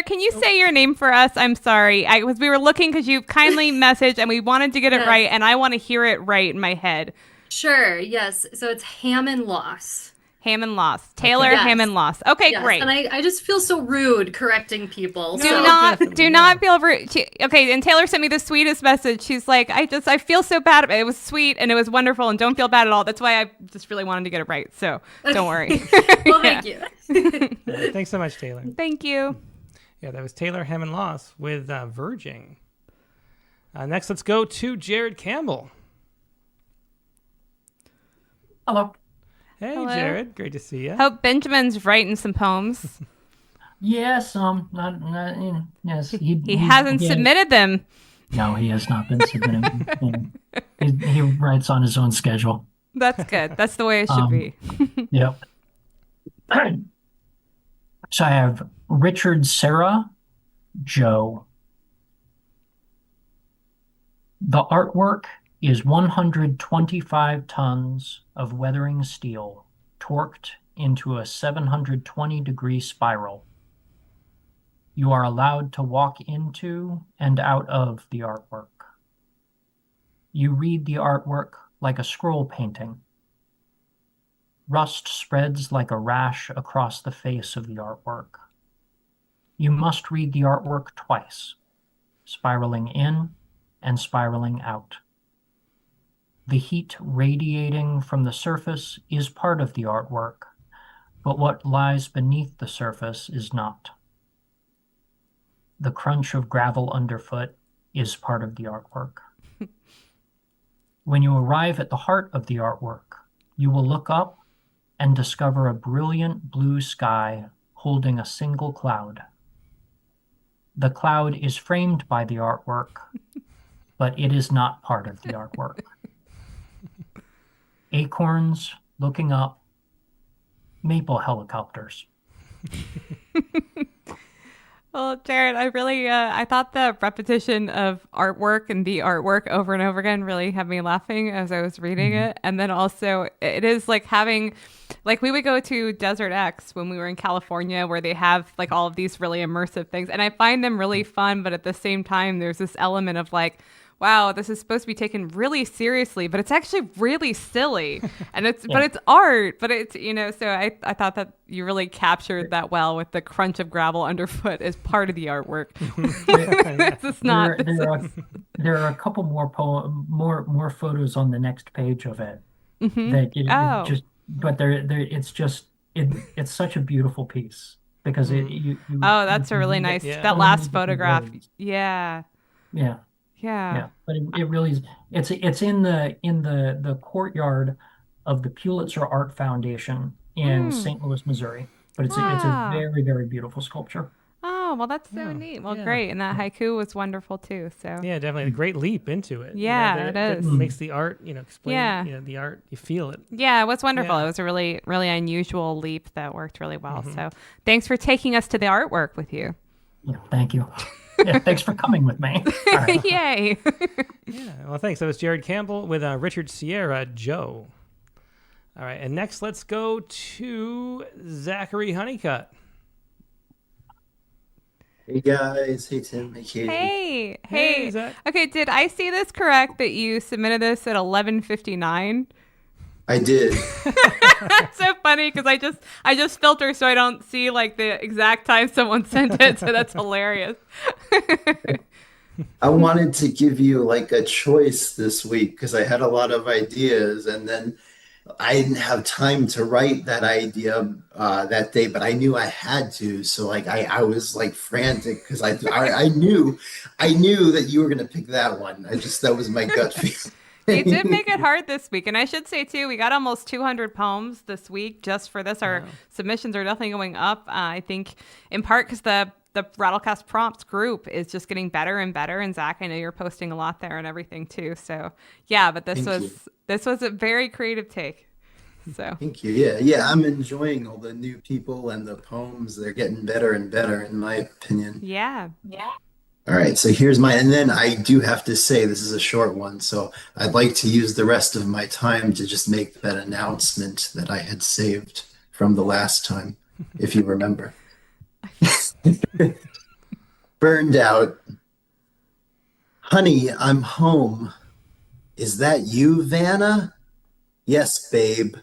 can you say your name for us? I'm sorry. We were looking because you kindly messaged and we wanted to get it right, and I want to hear it right in my head. Sure. Yes. So it's Hammond Loss. Hammond Loss. Taylor Hammond Loss. Okay, great. And I just feel so rude correcting people. Do not feel rude. Okay, and Taylor sent me the sweetest message. She's like, I feel so bad. It was sweet and it was wonderful and don't feel bad at all. That's why I just really wanted to get it right. So don't worry. Well, thank you. Thanks so much, Taylor. Thank you. Yeah, that was Taylor Hammond Loss with Verging. Next, let's go to Jared Campbell. Hello. Hey, Hello. Jared. Great to see you. Hope Benjamin's writing some poems. Yes, yes. He hasn't submitted them. No, he has not been submitting. he writes on his own schedule. That's good. That's the way it should be. Yep. So I have Richard Serra, Joe. The artwork is 125 tons of weathering steel torqued into a 720-degree spiral. You are allowed to walk into and out of the artwork. You read the artwork like a scroll painting. Rust spreads like a rash across the face of the artwork. You must read the artwork twice, spiraling in and spiraling out. The heat radiating from the surface is part of the artwork, but what lies beneath the surface is not. The crunch of gravel underfoot is part of the artwork. When you arrive at the heart of the artwork, you will look up and discover a brilliant blue sky holding a single cloud. The cloud is framed by the artwork, but it is not part of the artwork. Acorns looking up, maple helicopters. Well, Jared, I really, I thought the repetition of artwork and the artwork over and over again really had me laughing as I was reading it. And then also it is like having, like we would go to Desert X when we were in California where they have like all of these really immersive things. And I find them really fun, but at the same time, there's this element of like, wow, this is supposed to be taken really seriously, but it's actually really silly. And it's, but it's art, but it's, you know, so I thought that you really captured that well with the crunch of gravel underfoot as part of the artwork. It's not. There are a couple more photos on the next page of it that it just, but it's such a beautiful piece because that's a really nice, that last photograph. Yeah. Yeah, but it really is. It's in the courtyard of the Pulitzer Art Foundation in St. Louis, Missouri. But it's a very, very beautiful sculpture. Oh, well, that's so neat. Well, great. And that haiku was wonderful too. So yeah, definitely a great leap into it. Yeah, it is. It makes the art, explain the art, you feel it. Yeah, it was wonderful. It was a really, really unusual leap that worked really well. So thanks for taking us to the artwork with you. Yeah, thank you. Yeah, thanks for coming with me. Right. Yay. Yeah, well, thanks. That was Jared Campbell with Richard Sierra, Joe. All right, and next let's go to Zachary Honeycutt. Hey, guys. Hey, Tim. Hey, Katie. Hey. Zach. Okay, did I see this correct that you submitted this at 11:59? I did. It's so funny because I just filter so I don't see like the exact time someone sent it, so that's hilarious. I wanted to give you like a choice this week because I had a lot of ideas and then I didn't have time to write that idea that day, but I knew I had to. So like I was like frantic because I knew that you were gonna pick that one. That was my gut feeling. You did make it hard this week. And I should say, too, we got almost 200 poems this week just for this. Our submissions are definitely going up. I think in part because the Rattlecast prompts group is just getting better and better. And Zach, I know you're posting a lot there and everything, too. So, yeah, but this was a very creative take. So Thank you. Yeah. I'm enjoying all the new people and the poems. They're getting better and better, in my opinion. Yeah. All right, so here's and then I do have to say this is a short one, so I'd like to use the rest of my time to just make that announcement that I had saved from the last time, if you remember. Burned out. Honey, I'm home. Is that you, Vanna? Yes, babe.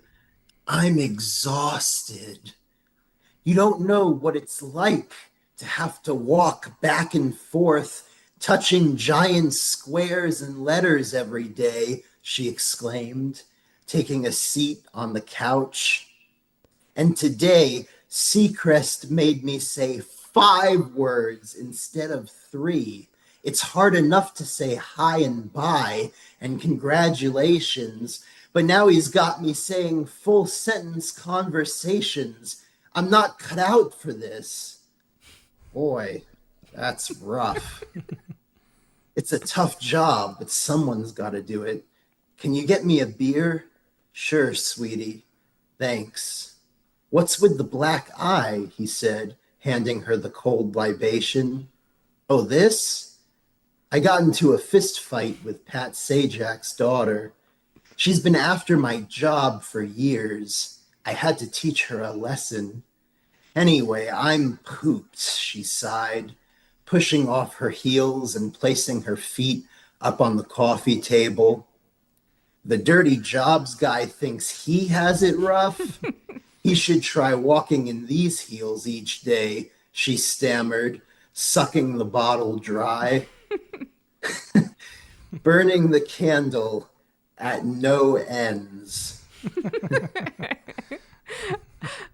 I'm exhausted. You don't know what it's like to have to walk back and forth, touching giant squares and letters every day, she exclaimed, taking a seat on the couch. And today, Seacrest made me say 5 words instead of 3. It's hard enough to say hi and bye and congratulations, but now he's got me saying full sentence conversations. I'm not cut out for this. Boy, that's rough. It's a tough job, but someone's got to do it. Can you get me a beer? Sure, sweetie. Thanks. What's with the black eye? He said, handing her the cold libation. Oh, this? I got into a fist fight with Pat Sajak's daughter. She's been after my job for years. I had to teach her a lesson. Anyway, I'm pooped, she sighed, pushing off her heels and placing her feet up on the coffee table. The dirty jobs guy thinks he has it rough. He should try walking in these heels each day, she stammered, sucking the bottle dry. Burning the candle at no ends.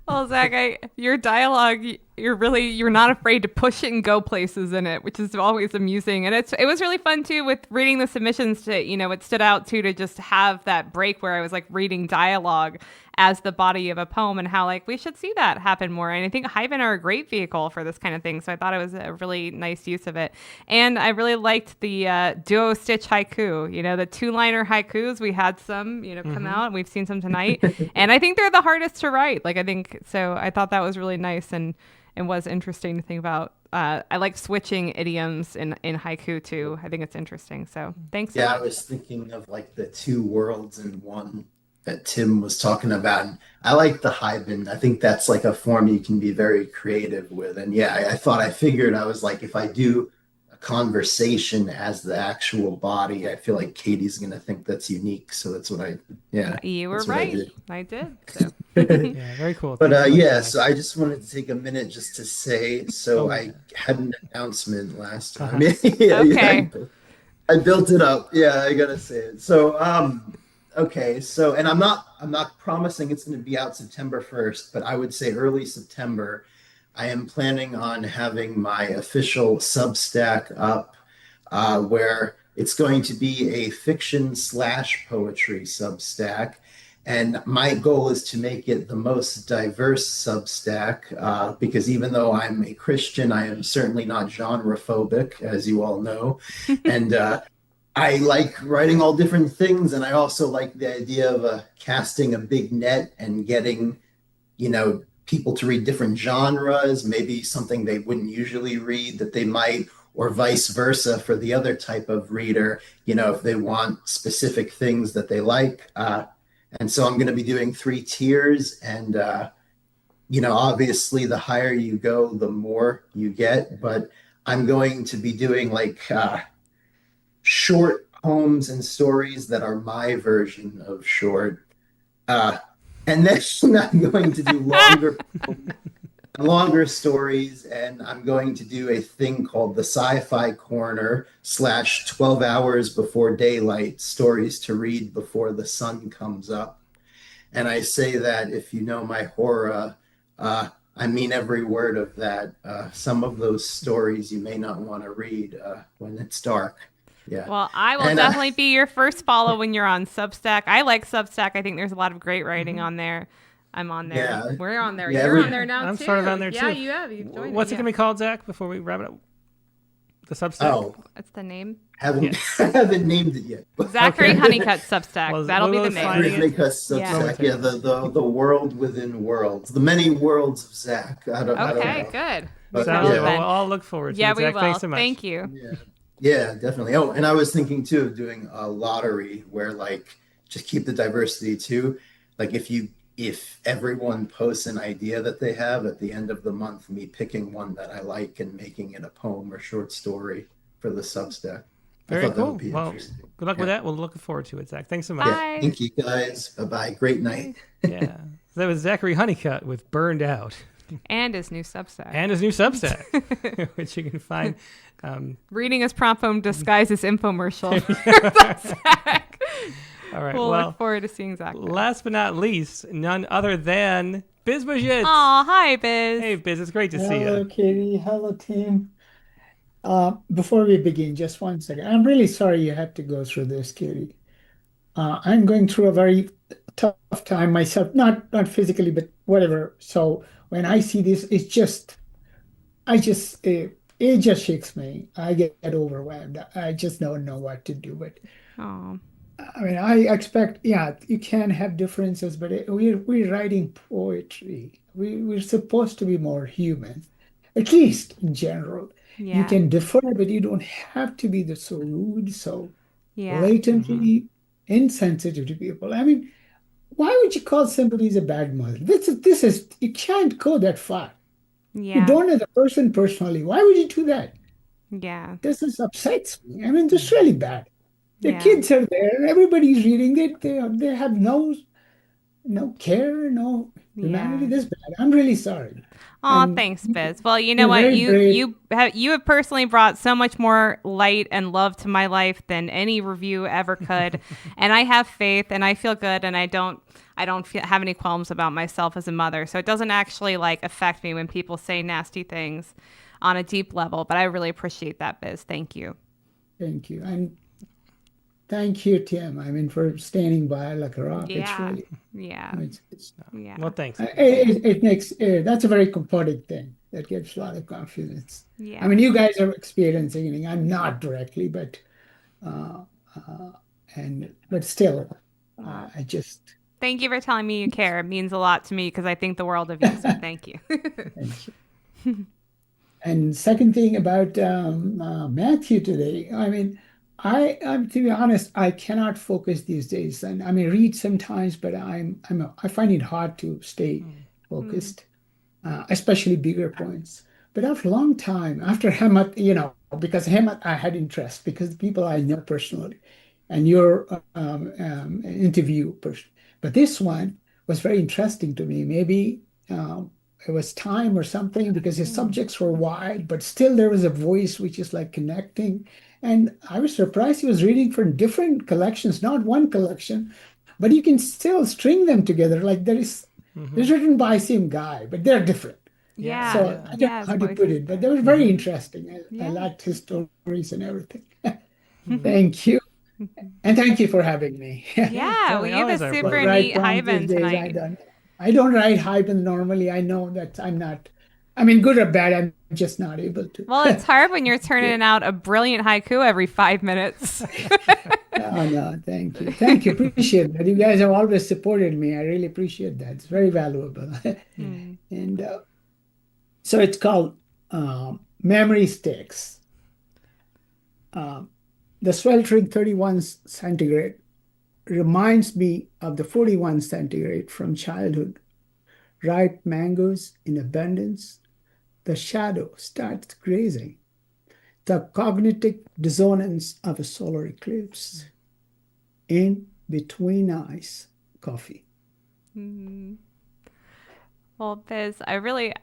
Well, Zach, your dialogue you're not afraid to push it and go places in it, which is always amusing. And it was really fun too with reading the submissions to, it stood out too to just have that break where I was like reading dialogue as the body of a poem, and how like we should see that happen more. And I think Hyben are a great vehicle for this kind of thing. So I thought it was a really nice use of it. And I really liked the duo stitch haiku, the 2-liner haikus. We had some, come out, and we've seen some tonight. And I think they're the hardest to write. Like, I think, so I thought that was really nice and was interesting to think about. I like switching idioms in haiku too. I think it's interesting. So thanks. Yeah, I was thinking of like the 2 worlds in one that Tim was talking about. And I like the Hyben. I think that's like a form you can be very creative with. And yeah, I figured I was like, if I do a conversation as the actual body, I feel like Katie's going to think that's unique. So that's what You were right. I did. So. Yeah, very cool. But so I just wanted to take a minute just to say, I had an announcement last time. Okay. I built it up. Yeah, I gotta say it. So, okay. So, and I'm not promising it's going to be out September 1st, but I would say early September. I am planning on having my official Substack up, where it's going to be a fiction/poetry Substack. And my goal is to make it the most diverse Substack, because even though I'm a Christian, I am certainly not genre-phobic, as you all know. And I like writing all different things. And I also like the idea of casting a big net and getting, people to read different genres, maybe something they wouldn't usually read that they might, or vice versa for the other type of reader, if they want specific things that they like. And so I'm going to be doing 3 tiers, and, obviously the higher you go, the more you get, but I'm going to be doing like short poems and stories that are my version of short. And then I'm going to do longer stories, and I'm going to do a thing called the Sci-Fi Corner / 12 hours before daylight, stories to read before the sun comes up. And I say that if you know my horror, I mean every word of that. Some of those stories you may not want to read when it's dark. Yeah. Well, I will definitely be your first follow when you're on Substack. I like Substack. I think there's a lot of great writing on there. I'm on there. Yeah. We're on there. Yeah, You're on there now, I'm too. sort of on there, too. Yeah, you have. You've joined What's it going to be called, Zach, before we wrap it up? The Substack? Oh. That's the name? Haven't named it yet. Zachary Honeycutt Substack. Well, that'll be the name. Honeycutt Substack. Yeah, the world within worlds. The many worlds of Zach. I don't know. Good. But, Sounds good. Well, we'll all look forward to it, we Zach. will. Thanks so much. Thank you. Yeah, definitely. Oh, and I was thinking too of doing a lottery where just keep the diversity too. Like if everyone posts an idea that they have at the end of the month, me picking one that I like and making it a poem or short story for the Substack. Very cool. Well, good luck with that. We're looking forward to it, Zach. Thanks so much. Bye. Thank you guys. Bye-bye. Great night. Yeah. So that was Zachary Honeycutt with Burned Out. And his new Substack. Which you can find. Reading his prompt poem disguised as infomercial. All right. We'll well, look forward to seeing Zach. Last but not least, none other than Biz Bujitz. Oh, hi, Biz. Hey, Biz. It's great to see you. Hello, Katie. Hello, team. Before we begin, just one second. I'm really sorry you had to go through this, Katie. I'm going through a very tough time myself, not physically, but whatever. So when I see this, it just shakes me. I get overwhelmed. I just don't know what to do. But I mean, I expect, you can have differences, but we're writing poetry. We're supposed to be more human, at least in general. Yeah. You can differ, but you don't have to be so rude, so blatantly insensitive to people. I mean, why would you call somebody a bad mother? This is you can't go that far. Yeah. You don't know the person personally. Why would you do that? Yeah. This upsets me. I mean, this is really bad. The kids are there. Everybody's reading it. They have no no care, no humanity Yeah. this bad. I'm really sorry. Oh, And thanks, Biz. Well, you know you're what? very brave. You have personally brought so much more light and love to my life than any review ever could. And I have faith, and I feel good, and I don't have any qualms about myself as a mother. So it doesn't actually like affect me when people say nasty things on a deep level. But I really appreciate that, Biz. Thank you. Thank you. And thank you, Tim. I mean, for standing by like a rock. It's Yeah. really, Yeah. it's Yeah. Well, thanks. it makes that's a very comforting thing. That gives a lot of confidence. Yeah. I mean, you guys are experiencing it. I'm not directly, but but still, I just Thank you for telling me you care. It means a lot to me because I think the world of you. So thank you. thank you. And second thing about Matthew today, I mean, I'm to be honest, I cannot focus these days, and I mean, read sometimes, but I find it hard to stay focused, especially bigger points. But after a long time, after Hemant, because Hemant, I had interest because the people I know personally, and your interview person. But this one was very interesting to me. Maybe it was time or something because his subjects were wide, but still there was a voice which is like connecting. And I was surprised he was reading from different collections, not one collection, but you can still string them together. Like it's written by same guy, but they're different. Yeah. So I don't know how to put it, but they were very interesting. I liked his stories and everything. Thank you. And thank you for having me. Yeah, well, you have a super neat Hyben tonight. I don't write Hyben normally. I know that I'm not, I mean, good or bad, I'm just not able to. Well, it's hard when you're turning out a brilliant haiku every 5 minutes. Oh, no, thank you. Thank you. Appreciate that. You guys have always supported me. I really appreciate that. It's very valuable. And so it's called Memory Sticks. The sweltering 31 centigrade reminds me of the 41 centigrade from childhood. Ripe mangoes in abundance. The shadow starts grazing. The cognitive dissonance of a solar eclipse. In between eyes, coffee. Well, Biz, I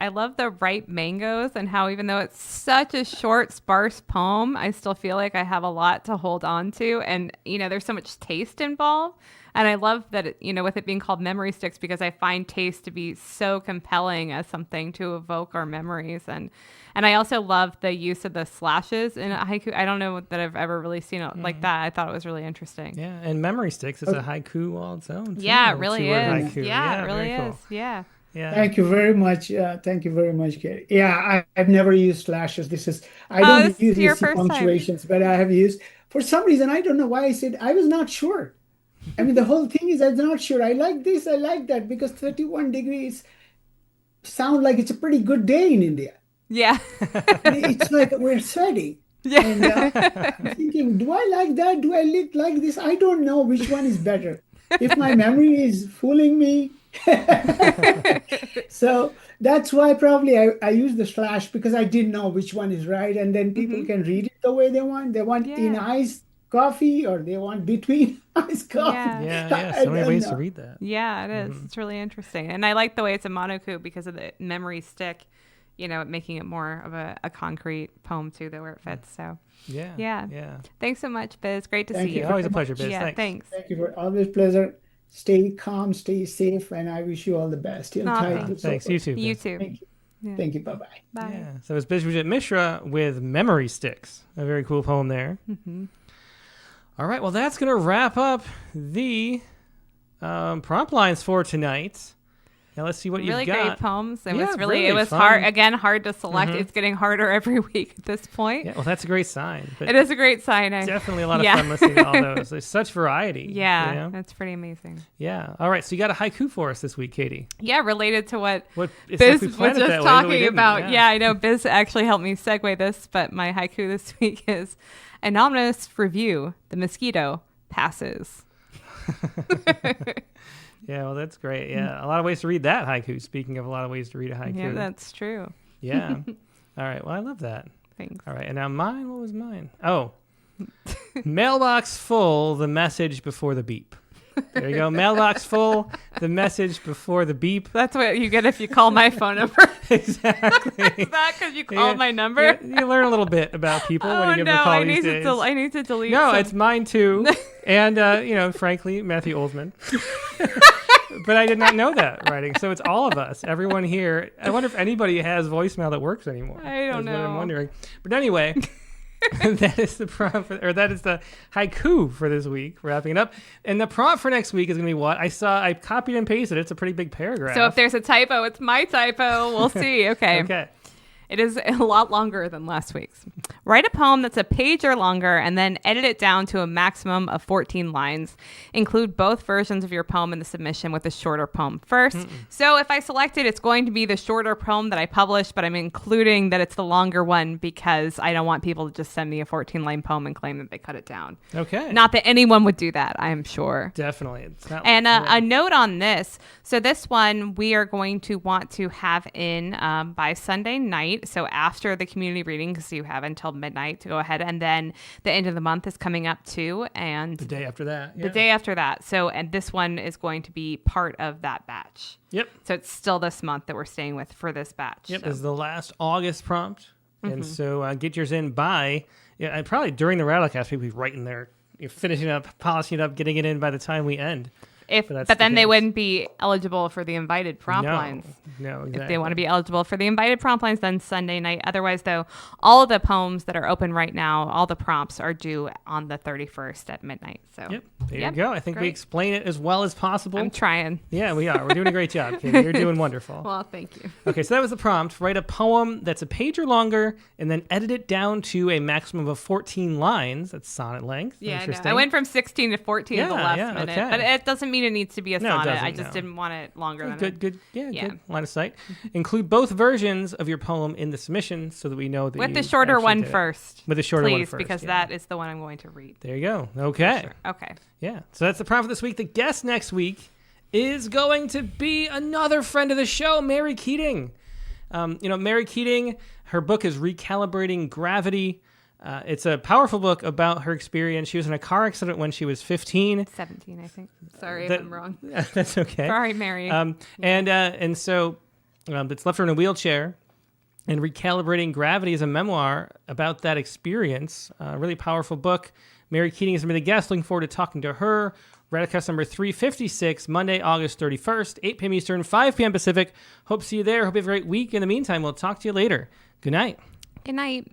love the ripe mangoes and how even though it's such a short, sparse poem, I still feel like I have a lot to hold on to. And, there's so much taste involved. And I love that, with it being called Memory Sticks, because I find taste to be so compelling as something to evoke our memories. And I also love the use of the slashes in a haiku. I don't know that I've ever really seen it like that. I thought it was really interesting. Yeah, and Memory Sticks is a haiku all its own. Too. Yeah, it really is. Haiku. Yeah, it really cool. is. Yeah. Yeah. Thank you very much. Thank you very much, Katie. Yeah, I've never used slashes. I don't use these punctuations, but I have used, for some reason, I don't know why I said, I was not sure. I mean, the whole thing is I'm not sure. I like this, I like that, because 31 degrees sound like it's a pretty good day in India. Yeah. It's like we're sweating. Yeah. And I'm thinking, do I like that? Do I like this? I don't know which one is better. If my memory is fooling me. So that's why probably I use the slash, because I didn't know which one is right. And then people can read it the way they want. They want in iced coffee or they want between iced coffee. Yeah. So many ways to read that. Yeah, it is. It's really interesting. And I like the way it's a monoku because of the memory stick, making it more of a concrete poem too, where it fits. So yeah. Thanks so much, Biz. Great to see you. Always a pleasure, Biz. Yeah, thanks. Thank you for always pleasure. Stay calm, stay safe, and I wish you all the best. Thanks. You too. You too. Thank you. Yeah. Thank you. Bye-bye. Bye. Yeah. So it's Biswajit Mishra with Memory Sticks. A very cool poem there. All right. Well, that's going to wrap up the prompt lines for tonight. Now let's see what you've got. Really great poems. It was fun. hard to select. It's getting harder every week at this point. Yeah, well, that's a great sign. It is a great sign. Definitely a lot of fun listening to all those. There's such variety. Yeah, that's pretty amazing. Yeah. All right. So you got a haiku for us this week, Katie. Yeah, related to what Biz was just talking about. Yeah, I know. Biz actually helped me segue this, but my haiku this week is anonymous review. The mosquito passes. Yeah, well, that's great. Yeah, a lot of ways to read that haiku. Speaking of a lot of ways to read a haiku. Yeah, that's true. Yeah. All right. Well, I love that. Thanks. All right. And now mine, what was mine? Oh, mailbox full, the message before the beep. There you go. Mailbox full. The message before the beep. That's what you get if you call my phone number. Exactly. Is that because you called my number? You learn a little bit about people when you give them a call I these days. I need to delete. No, it's mine too. And, frankly, Matthew Olzmann. But I did not know that writing. So it's all of us, everyone here. I wonder if anybody has voicemail that works anymore. I don't know. That's what I'm wondering. But anyway, that is the prompt, that is the haiku for this week, wrapping it up. And the prompt for next week is going to be what? I copied and pasted it. It's a pretty big paragraph. So if there's a typo, it's my typo. We'll see. Okay. Okay. It is a lot longer than last week's. Write a poem that's a page or longer and then edit it down to a maximum of 14 lines. Include both versions of your poem in the submission with the shorter poem first. So if I select it, it's going to be the shorter poem that I published, but I'm including that it's the longer one because I don't want people to just send me a 14-line poem and claim that they cut it down. Okay. Not that anyone would do that, I am sure. Definitely. It's not, and a note on this. So this one we are going to want to have in by Sunday night. So after the community reading, because you have until midnight to go ahead, and then the end of the month is coming up too, and the day after that. The day after that. So, and this one is going to be part of that batch. Yep. So it's still this month that we're staying with for this batch. Yep. So. This is the last August prompt, and so get yours in by probably during the Rattlecast. People be writing there, finishing up, polishing it up, getting it in by the time we end. But then they wouldn't be eligible for the invited prompt lines. No, exactly. If they want to be eligible for the invited prompt lines, then Sunday night. Otherwise, though, all of the poems that are open right now, all the prompts are due on the 31st at midnight. So there you go. I think we explain it as well as possible. I'm trying. Yeah, we are. We're doing a great job, Katie. You're doing wonderful. Well, thank you. Okay, so that was the prompt. Write a poem that's a page or longer, and then edit it down to a maximum of 14 lines. That's sonnet length. Yeah, I went from 16 to 14 at the last minute, but it doesn't mean it needs to be a sonnet. I just didn't want it longer than good. Good line of sight. Include both versions of your poem in the submission so that we know that with the shorter one first. With the shorter one first, because that is the one I'm going to read. There you go. Okay. Sure. Okay. Yeah. So that's the prompt for this week. The guest next week is going to be another friend of the show, Mary Keating. Mary Keating, her book is Recalibrating Gravity. It's a powerful book about her experience. She was in a car accident when she was 15. 17, I think. Sorry if I'm wrong. That's okay. Sorry, Mary. And so it's left her in a wheelchair. And Recalibrating Gravity is a memoir about that experience. A really powerful book. Mary Keating is going to be the guest. Looking forward to talking to her. Rattlecast number 356, Monday, August 31st, 8 p.m. Eastern, 5 p.m. Pacific. Hope to see you there. Hope you have a great week. In the meantime, we'll talk to you later. Good night. Good night.